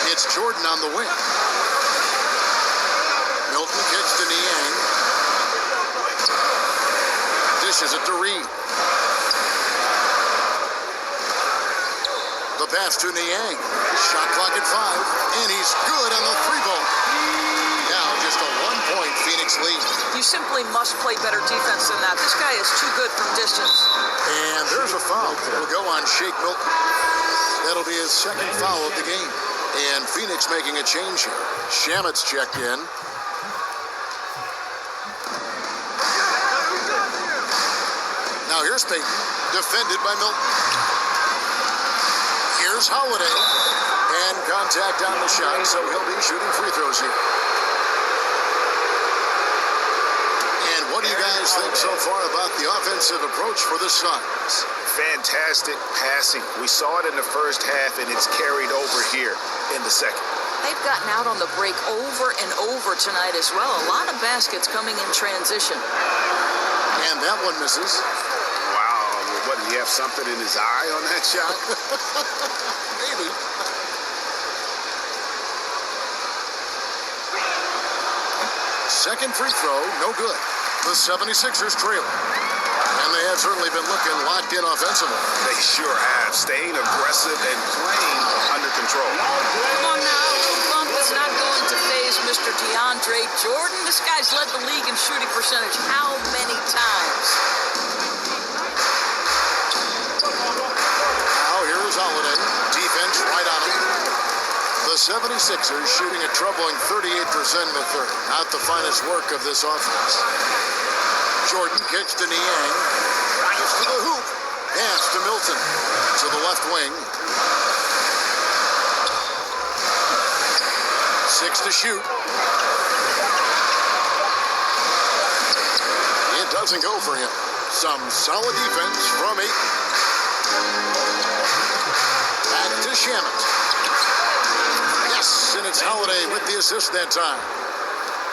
It's Jordan on the wing. Milton kicks to Niang. Dishes it to Reed. The pass to Niang. Shot clock at 5. And he's good on the 3-ball. Now just a 1-point Phoenix lead. You simply must play better defense than that. This guy is too good from distance. And there's a foul. It'll go on Shake Milton. That'll be his second foul of the game. And Phoenix making a change here. Shamet's checked in. Now here's Payton, defended by Milton. Here's Holiday. And contact on the shot, so he'll be shooting free throws here. And what do you guys think so far about the offensive approach for the Suns? Fantastic passing. We saw it in the first half, and it's carried over here in the second. They've gotten out on the break over and over tonight as well. A lot of baskets coming in transition. And that one misses. Wow. What, did he have something in his eye on that shot? Maybe. Second free throw, no good. The 76ers trail. And they have certainly been looking locked in offensively. They sure have. Staying aggressive and playing under control. Come on now. Bump is not going to faze Mr. DeAndre Jordan. This guy's led the league in shooting percentage how many times? Now here's Holiday. Defense right on him. The 76ers shooting a troubling 38% in the third. Not the finest work of this offense. Jordan kicks to Niang. Drives to the hoop. Pass to Milton. To the left wing. 6 to shoot. It doesn't go for him. Some solid defense from Ayton. Back to Shamet. Yes, and it's Holiday with the assist that time.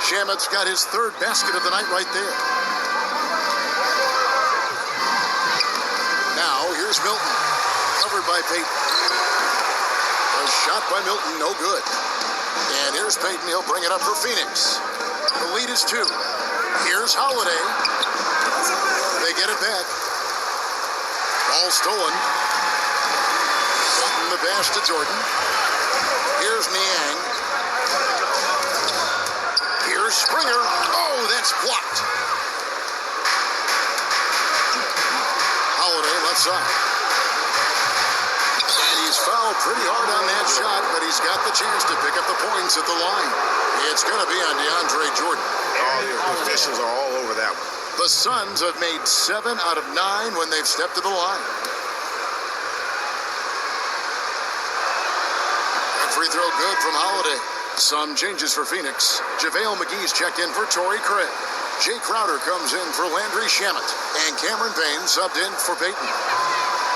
Shamet's got his third basket of the night right there. Now, here's Milton. Covered by Payton. A shot by Milton, no good. And here's Payton. He'll bring it up for Phoenix. The lead is 2. Here's Holiday. They get it back. Ball stolen. Payton the pass to Jordan. Here's Niang. Here's Springer. Oh, that's blocked. Holiday left side. And he's fouled pretty hard on that shot, but he's got the chance to pick up the points at the line. It's going to be on DeAndre Jordan. Oh, the officials are all over that one. The Suns have made 7 out of 9 when they've stepped to the line. Free throw good from Holiday. Some changes for Phoenix. JaVale McGee's checked in for Torrey Craig. Jay Crowder comes in for Landry Shamet. And Cameron Payne subbed in for Payton.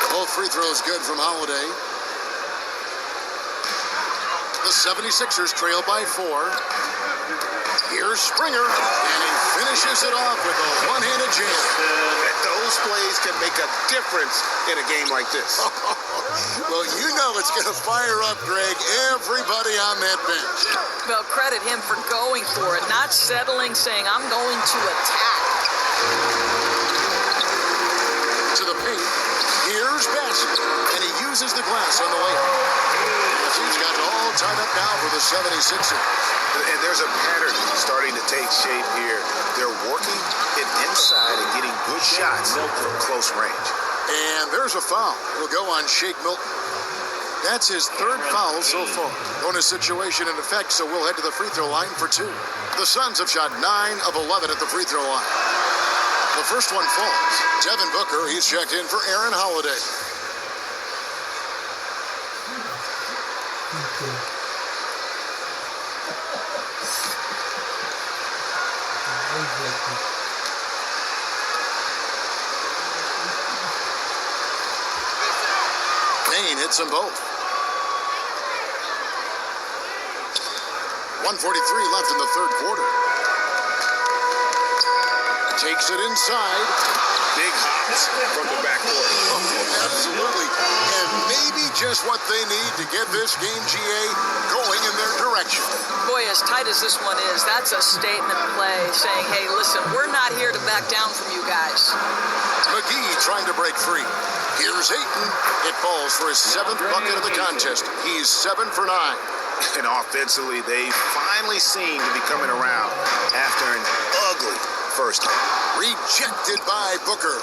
Both free throws good from Holiday. The 76ers trail by 4. Here's Springer. And he finishes it off with a one-handed jam. Those plays can make a difference in a game like this. Well, you know it's going to fire up, Greg, everybody on that bench. Well, credit him for going for it, not settling, saying, I'm going to attack. To the paint. Here's Bassett. And he uses the glass on the layup. He's got it all tied up now for the 76ers. And there's a pattern starting to take shape here. They're working it inside and getting good shots from close range. And there's a foul. It'll go on Shake Milton. That's his third foul so far. Bonus situation in effect, so we'll head to the free throw line for 2. The Suns have shot 9 of 11 at the free throw line. The first one falls. Devin Booker, he's checked in for Aaron Holiday. Payne hits them both. 1:43 left in the third quarter. Takes it inside. Big hops from the backcourt. Oh, absolutely. And maybe just what they need to get this game, GA, going in their direction. Boy, as tight as this one is, that's a statement play saying, hey, listen, we're not here to back down from you guys. McGee trying to break free. Here's Ayton. It falls for his 7th bucket of the contest. He's 7 for 9. And offensively, they finally seem to be coming around after an ugly first half. Rejected by Booker.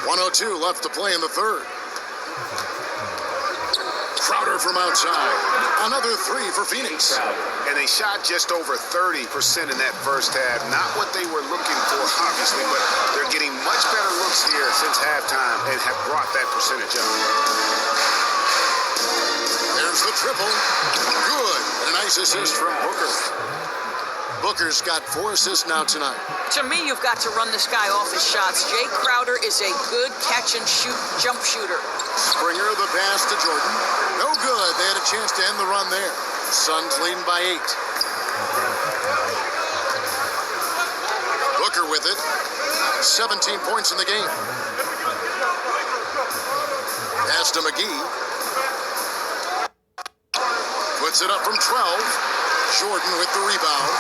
1:02 left to play in the third. Crowder from outside. Another 3 for Phoenix. And they shot just over 30% in that first half. Not what they were looking for, obviously, but they're getting much better looks here since halftime and have brought that percentage up. There's the triple. Good. And a nice assist from Booker. Booker's got 4 assists now tonight. To me, you've got to run this guy off his shots. Jay Crowder is a good catch-and-shoot jump shooter. Springer the pass to Jordan. No good. They had a chance to end the run there. Suns leading by 8. Booker with it. 17 points in the game. Pass to McGee. Puts it up from 12. Jordan with the rebound.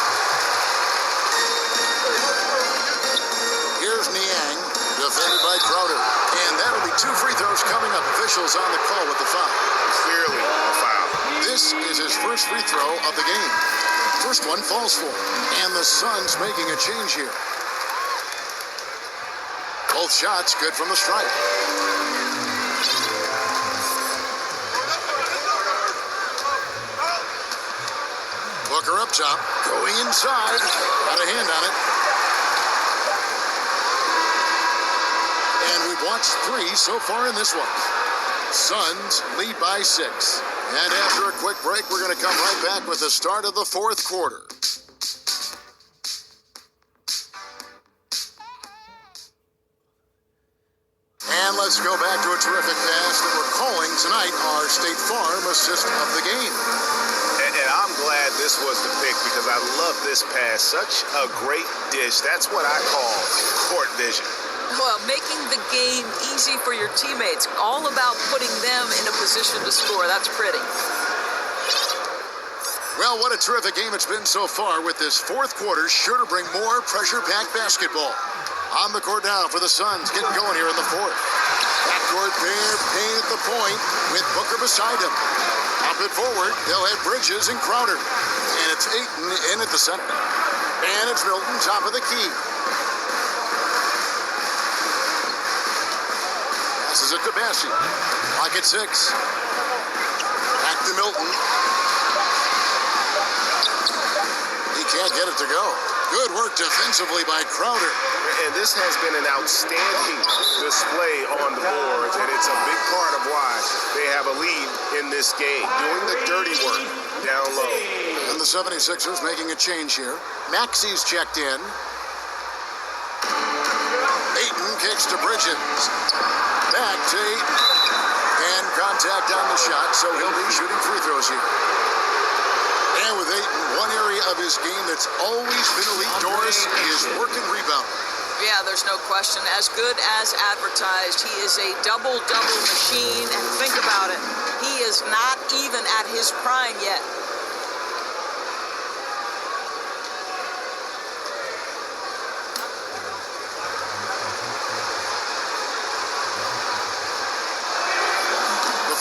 Here's Niang, defended by Crowder. And that'll be 2 free throws coming up. Officials on the call with the foul. Clearly a foul. This is his first free throw of the game. First one falls for him. And the Suns making a change here. Both shots good from the stripe. Booker up top, going inside. Got a hand on it. And we've watched 3 so far in this one. Suns lead by 6. And after a quick break, we're going to come right back with the start of the 4th quarter. And let's go back to a terrific pass that we're calling tonight our State Farm assist of the game. And I'm glad this was the pick because I love this pass. Such a great dish. That's what I call court vision. Well, making the game easy for your teammates. All about putting them in a position to score. That's pretty. Well, what a terrific game it's been so far with this 4th quarter. Sure to bring more pressure-packed basketball. On the court now for the Suns. Getting going here in the 4th. Backcourt pair, Payne at the point with Booker beside him. Pop it forward. They'll have Bridges and Crowder. And it's Ayton in at the center. And it's Milton, top of the key. Passes it to Bassi. Clock at 6. Back to Milton. He can't get it to go. Good work defensively by Crowder. And this has been an outstanding display on the boards, and it's a big part of why they have a lead in this game, doing the dirty work down low. And the 76ers making a change here. Maxi's checked in. Ayton kicks to Bridges. Back to Ayton. And contact on the shot, so he'll be shooting free throws here. And with Ayton, one area of his game that's always been elite, Doris, is work and rebound. Yeah, there's no question. As good as advertised, he is a double-double machine. And think about it, he is not even at his prime yet.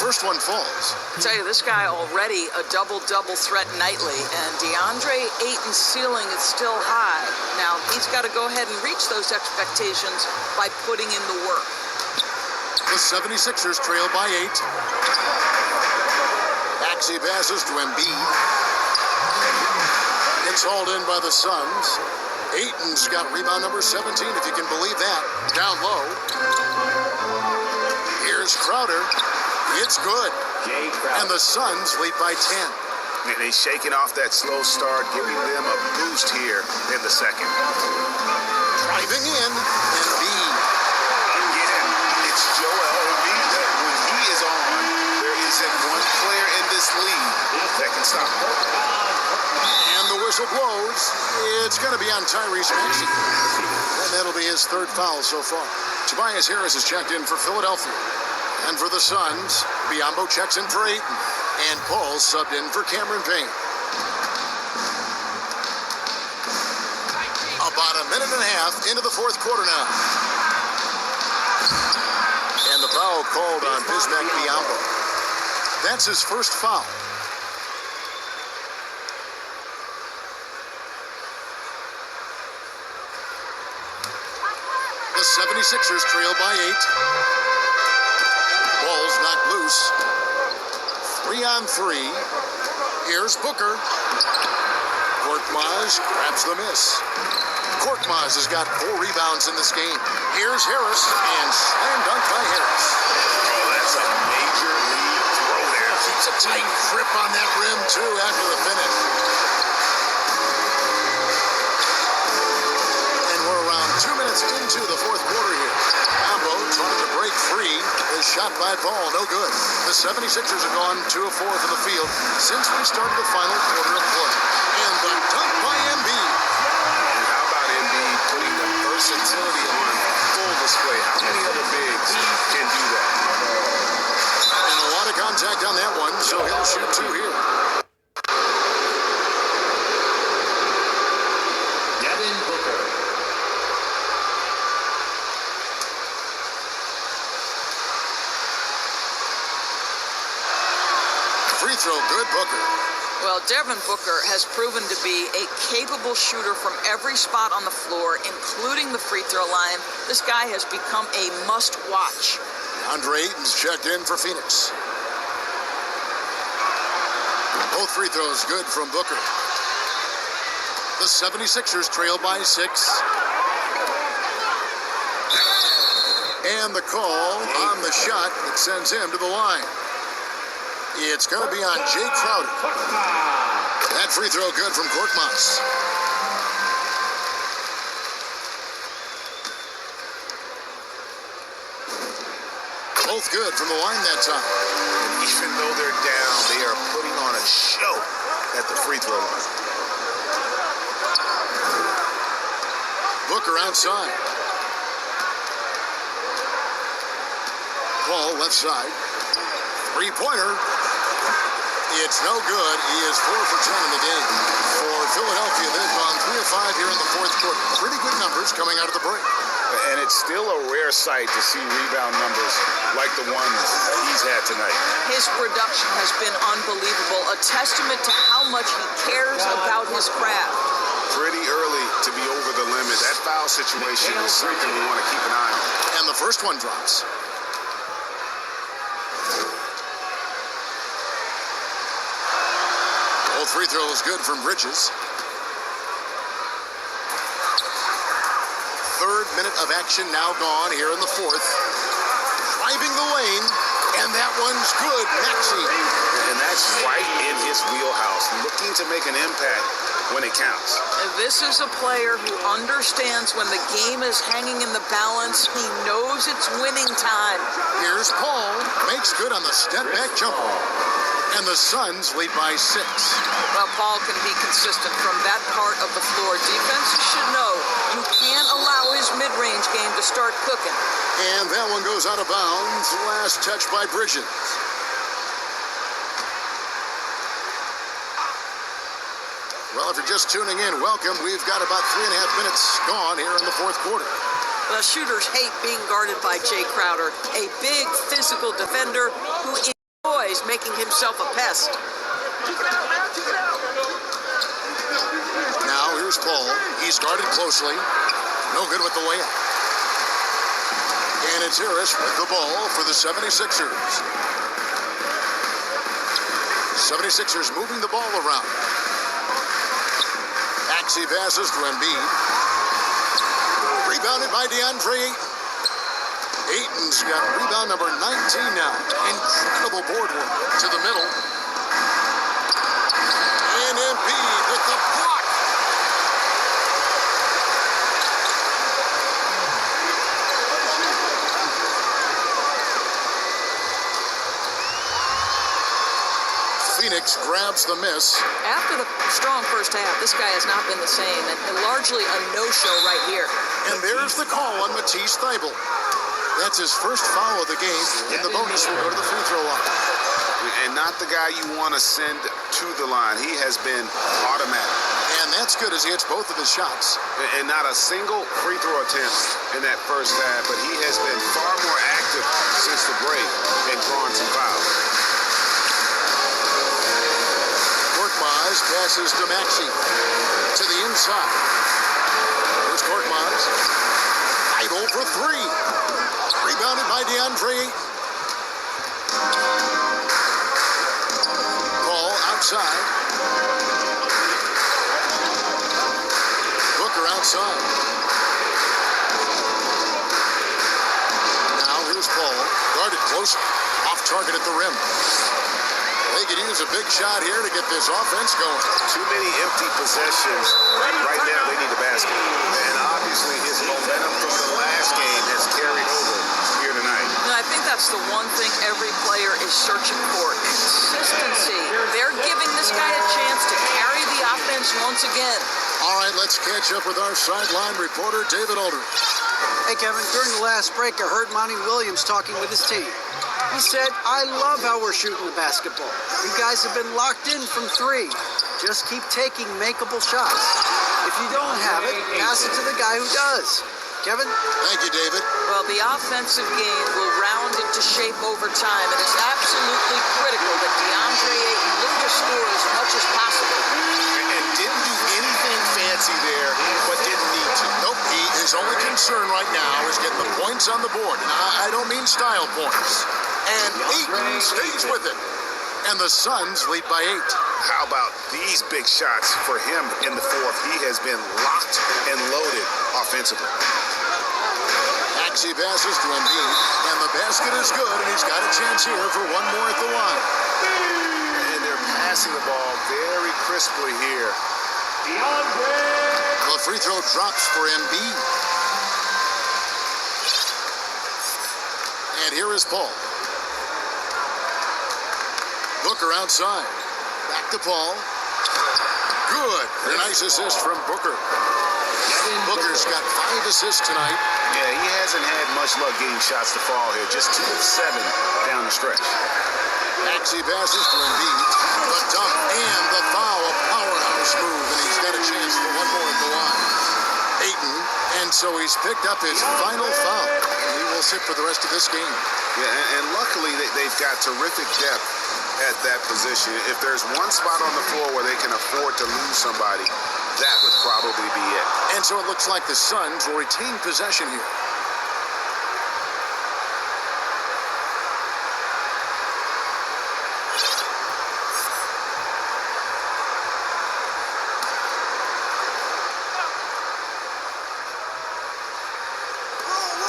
First one falls. I tell you, this guy already a double-double threat nightly, and DeAndre Ayton's ceiling is still high. Now, he's got to go ahead and reach those expectations by putting in the work. The 76ers trail by 8. Maxey passes to Embiid. It's hauled in by the Suns. Ayton's got rebound number 17, if you can believe that. Down low. Here's Crowder. It's good. And the Suns lead by 10. And he's shaking off that slow start, giving them a boost here in the second. Driving in, Embiid. Again, it's Joel Embiid. When he is on, there isn't one player in this league that can stop him. And the whistle blows. It's going to be on Tyrese Maxey. And that'll be his third foul so far. Tobias Harris is checked in for Philadelphia. And for the Suns, Biyombo checks in for Ayton. And Paul subbed in for Cameron Payne. About a minute and a half into the fourth quarter now. And the foul called on Bismack Biyombo. That's his first foul. The 76ers trail by 8. Ball's knocked loose. 3-on-3. Here's Booker. Korkmaz grabs the miss. Korkmaz has got 4 rebounds in this game. Here's Harris, and slam dunk by Harris. Oh, that's a major league throwdown. Keeps a tight grip on that rim, too, after the finish. And we're around 2 minutes into the fourth quarter here. Ambo trying to break free. His shot by Paul, no good. The 76ers have gone 2 of 4 from the field since we started the final quarter of play. And the dunk by Embiid. And how about Embiid putting the versatility on full display? How many other bigs can do that? And a lot of contact on that one, so he'll shoot 2 here. Devin Booker. Free throw, good, Booker. Well, Devin Booker has proven to be a capable shooter from every spot on the floor, including the free throw line. This guy has become a must-watch. Andre Ayton's checked in for Phoenix. Both free throws good from Booker. The 76ers trail by 6. And the call on the shot that sends him to the line. It's going to be on Jay Crowder. That free throw good from Korkmaz. Both good from the line that time. And even though they're down, they are putting on a show at the free throw line. Booker outside. Paul left side. Three-pointer. It's no good. He is 4 for 10 in the game. For Philadelphia, they've gone 3 of 5 here in the fourth quarter. Pretty good numbers coming out of the break. And it's still a rare sight to see rebound numbers like the ones he's had tonight. His production has been unbelievable, a testament to how much he cares about his craft. Pretty early to be over the limit. That foul situation is something we want to keep an eye on. And the first one drops. Both free throws good from Bridges. Third minute of action now gone here in the fourth. Driving the lane, and that one's good. Maxey. And that's right in his wheelhouse, looking to make an impact when it counts. This is a player who understands when the game is hanging in the balance. He knows it's winning time. Here's Paul. Makes good on the step-back jumper. And the Suns lead by 6. Well, Paul can be consistent from that part of the floor. Defense should know you can't allow his mid-range game to start cooking. And that one goes out of bounds. Last touch by Bridges. Well, if you're just tuning in, welcome. We've got about 3.5 minutes gone here in the fourth quarter. The shooters hate being guarded by Jay Crowder, a big physical defender who enjoys making himself a pest. Now here's Paul. He's guarded closely. No good with the layup. And it's Harris with the ball for the 76ers. 76ers moving the ball around. Maxey passes to Embiid. Rebounded by DeAndre Ayton. Ayton's got rebound number 19 now. Incredible board work to the middle. And Embiid with the block. Phoenix grabs the miss. After the strong first half, this guy has not been the same, and largely a no-show right here. And there's the call on Matisse Thybulle. That's his first foul of the game, and the bonus will go to the free throw line. And not the guy you want to send to the line. He has been automatic. And that's good as he hits both of his shots. And not a single free throw attempt in that first half, but he has been far more active since the break and drawn some fouls. Korkmaz passes to Maxey. To the inside. Here's Korkmaz. Idle for three. Rebounded by DeAndre Ayton. Ball outside. Booker outside. Now here's Paul. Guarded close. Off target at the rim. They could use a big shot here to get this offense going. Too many empty possessions. Right now, they need a basket. And obviously, his momentum from the last game has carried over here tonight. I think that's the one thing every player is searching for. Consistency. They're giving this guy a chance to carry the offense once again. All right, let's catch up with our sideline reporter, David Aldridge. Hey, Kevin, during the last break, I heard Monty Williams talking with his team. He said, I love how we're shooting the basketball. You guys have been locked in from three. Just keep taking makeable shots. If you don't have it, pass it to the guy who does. Kevin? Thank you, David. Well, the offensive game will round into shape over time, and it's absolutely critical that DeAndre Ayton look to score as much as possible. And didn't do anything fancy there, but didn't need to. Nope, his only concern right now is getting the points on the board. And I don't mean style points. And Ayton stays with it. And the Suns lead by 8. How about these big shots for him in the fourth? He has been locked and loaded offensively. Maxey passes to Embiid, and the basket is good, and he's got a chance here for one more at the line. And they're passing the ball very crisply here. The free throw drops for Embiid. And here is Paul. Booker outside. Back to Paul. Good. A nice assist from Booker. Booker's got 5 assists tonight. Yeah, he hasn't had much luck getting shots to fall here. Just 2 of 7 down the stretch. Maxey passes to Embiid. The dunk and the foul. A powerhouse move, and he's got a chance for one more at the line. Ayton, and so he's picked up his final foul. He will sit for the rest of this game. Yeah, and luckily they've got terrific depth at that position. If there's one spot on the floor where they can afford to lose somebody, that would probably be it. And so it looks like the Suns will retain possession here.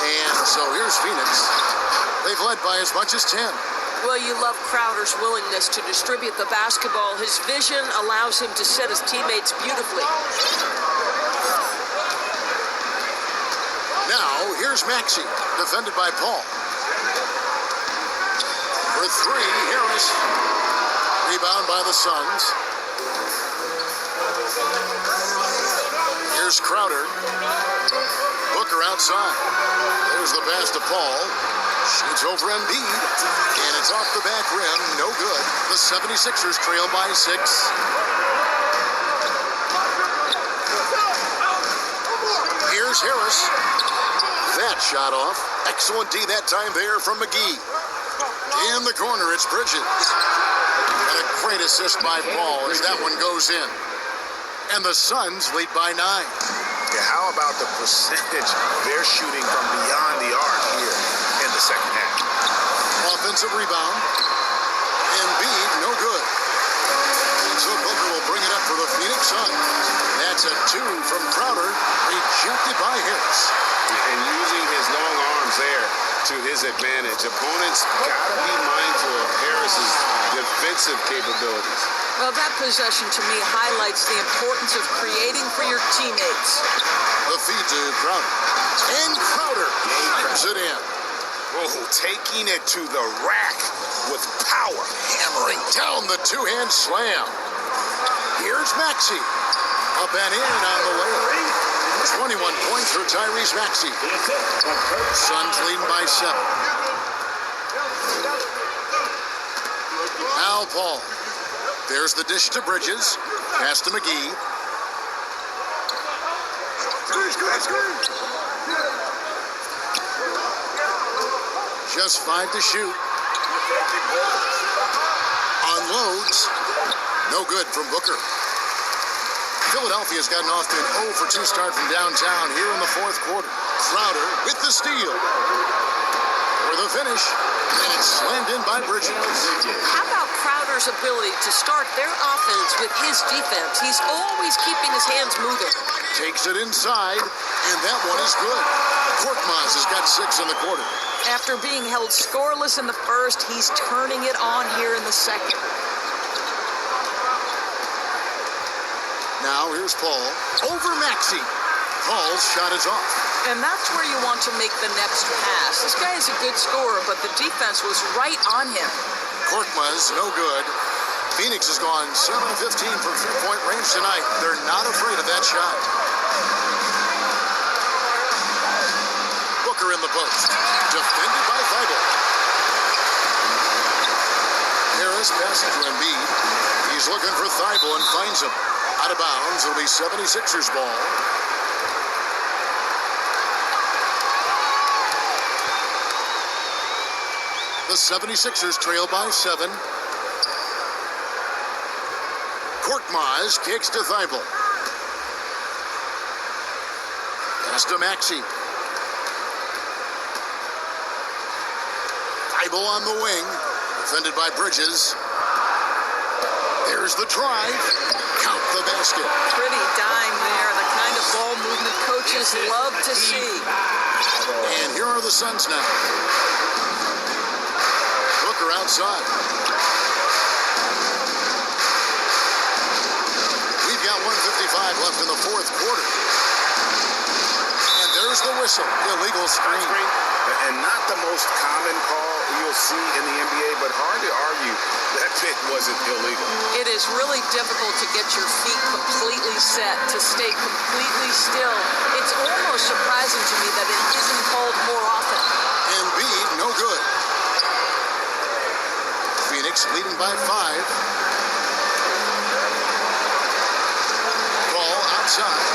And so here's Phoenix. They've led by as much as 10. Well, you love Crowder's willingness to distribute the basketball. His vision allows him to set his teammates beautifully. Now, here's Maxey, defended by Paul. For 3, Harris. Rebound by the Suns. Here's Crowder. Booker outside. There's the pass to Paul. Shoots over Embiid. And it's off the back rim. No good. The 76ers trail by 6. Here's Harris. That shot off. Excellent D that time there from McGee. In the corner, it's Bridges. And a great assist by Paul as that one goes in. And the Suns lead by 9. Yeah, how about the percentage they're shooting from beyond the arc here in the second half? Offensive rebound. Embiid, no good. And so Booker will bring it up for the Phoenix Suns. That's a 2 from Crowder, rejected by Harris. And using his long arms there to his advantage. Opponents got to be mindful of Harris's defensive capabilities. Well, that possession to me highlights the importance of creating for your teammates. The feed to Crowder. And Crowder drives it in. Boom. Oh, taking it to the rack with power. Hammering down the two-hand slam. Here's Maxey. Up and in on the layup. 21 points for Tyrese Maxey. Suns leading by 7. Al Paul. There's the dish to Bridges. Pass to McGee. Just 5 to shoot. Unloads. No good from Booker. Philadelphia's gotten off to an 0 for 2 start from downtown here in the 4th quarter. Crowder with the steal. For the finish. And it's slammed in by Bridges. How about Crowder's ability to start their offense with his defense? He's always keeping his hands moving. Takes it inside, and that one is good. Korkmaz has got 6 in the quarter. After being held scoreless in the first, he's turning it on here in the second. Now here's Paul. Over Maxey. Paul's shot is off. And that's where you want to make the next pass. This guy is a good scorer, but the defense was right on him. Korkmaz, no good. Phoenix has gone 7 of 15 from three-point range tonight. They're not afraid of that shot. Booker in the post. Defended by Thibault. Harris passes to Embiid. He's looking for Thibault and finds him. Out of bounds. It'll be 76ers ball. The 76ers trail by 7. Korkmaz kicks to Thibault. Pass to Maxey. Thibault on the wing. Defended by Bridges. There's the drive. Count the basket. Pretty dime there. The kind of ball movement coaches love to see. And here are the Suns now. Booker outside. We've got 1:55 left in the 4th quarter. And there's the whistle. Illegal screen. And not the most common call you'll see in the NBA, but hard to argue that pick wasn't illegal. It is really difficult to get your feet completely set, to stay completely still. It's almost surprising to me that it isn't called more often. Embiid, no good. Phoenix leading by 5. Ball outside.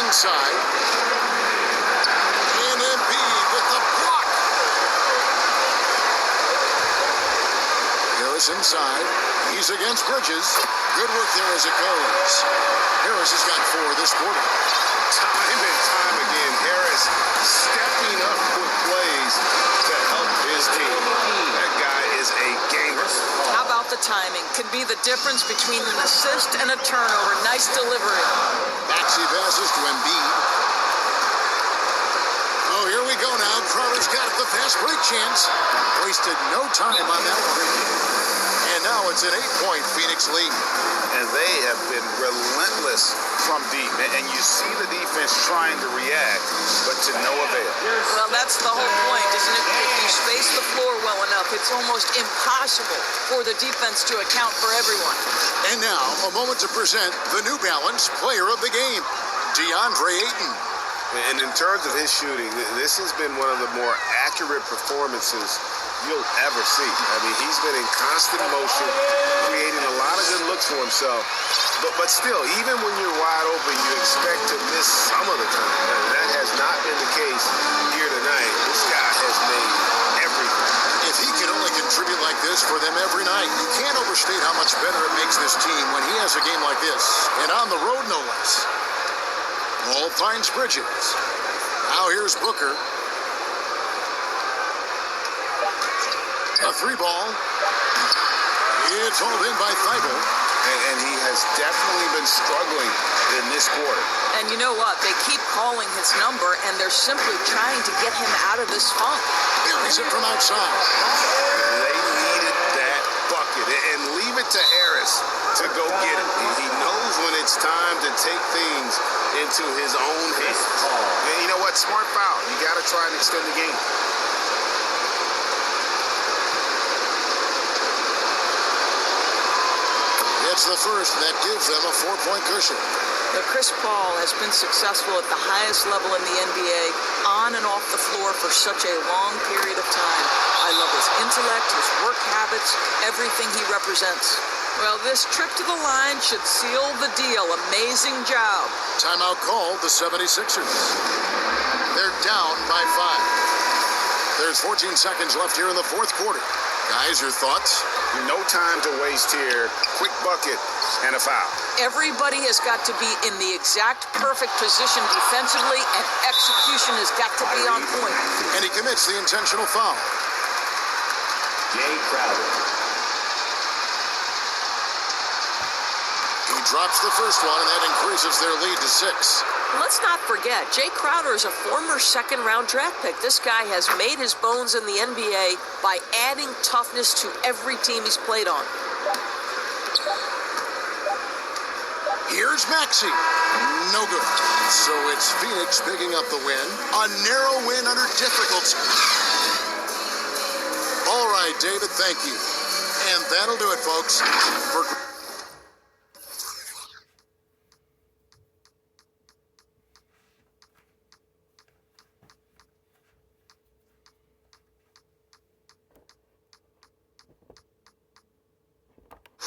Inside. And Embiid with the block. Harris inside. He's against Bridges. Good work there as it goes. Harris has got 4 this quarter. Time and time again, Harris stepping up with plays to help his team. That guy is a gamer. How about the timing? Could be the difference between an assist and a turnover. Nice delivery. Maxey passes to Embiid. Oh, here we go now. Crowder's got it. The fast break chance. Wasted no time on that one. And now it's an 8-point Phoenix lead. And they have been relentless from deep. And you see the defense trying to react, but to no avail. Well, that's the whole point, isn't it? If you space the floor well enough, it's almost impossible for the defense to account for everyone. And now, a moment to present the New Balance Player of the Game, DeAndre Ayton. And in terms of his shooting, this has been one of the more accurate performances you'll ever see. I mean, he's been in constant motion, creating a lot of good looks for himself. But still, even when you're wide open, you expect to miss some of the time. And that has not been the case here tonight. This guy has made everything. If he can only contribute like this for them every night, you can't overstate how much better it makes this team when he has a game like this. And on the road, no less. Ball finds Bridges. Now here's Booker. A 3-ball. It's hauled in by Thibault. And he has definitely been struggling in this quarter. And you know what? They keep calling his number, and they're simply trying to get him out of this funk. Buries it from outside. They needed that bucket. And leave it to Harris to go get it. He knows when it's time to take things into his own hands. And you know what? Smart foul. You got to try and extend the game. Gets the first, and that gives them a 4-point cushion. Now, Chris Paul has been successful at the highest level in the NBA, on and off the floor for such a long period of time. I love his intellect, his work habits, everything he represents. Well, this trip to the line should seal the deal. Amazing job. Timeout called the 76ers. They're down by 5. There's 14 seconds left here in the fourth quarter. Guys, your thoughts? No time to waste here. Quick bucket and a foul. Everybody has got to be in the exact perfect position defensively, and execution has got to be on point. And he commits the intentional foul. Jay Crowder. He drops the first one, and that increases their lead to 6. Let's not forget, Jay Crowder is a former second-round draft pick. This guy has made his bones in the NBA by adding toughness to every team he's played on. Here's Maxey. No good. So it's Phoenix picking up the win. A narrow win under difficulty. All right, David, thank you. And that'll do it, folks. For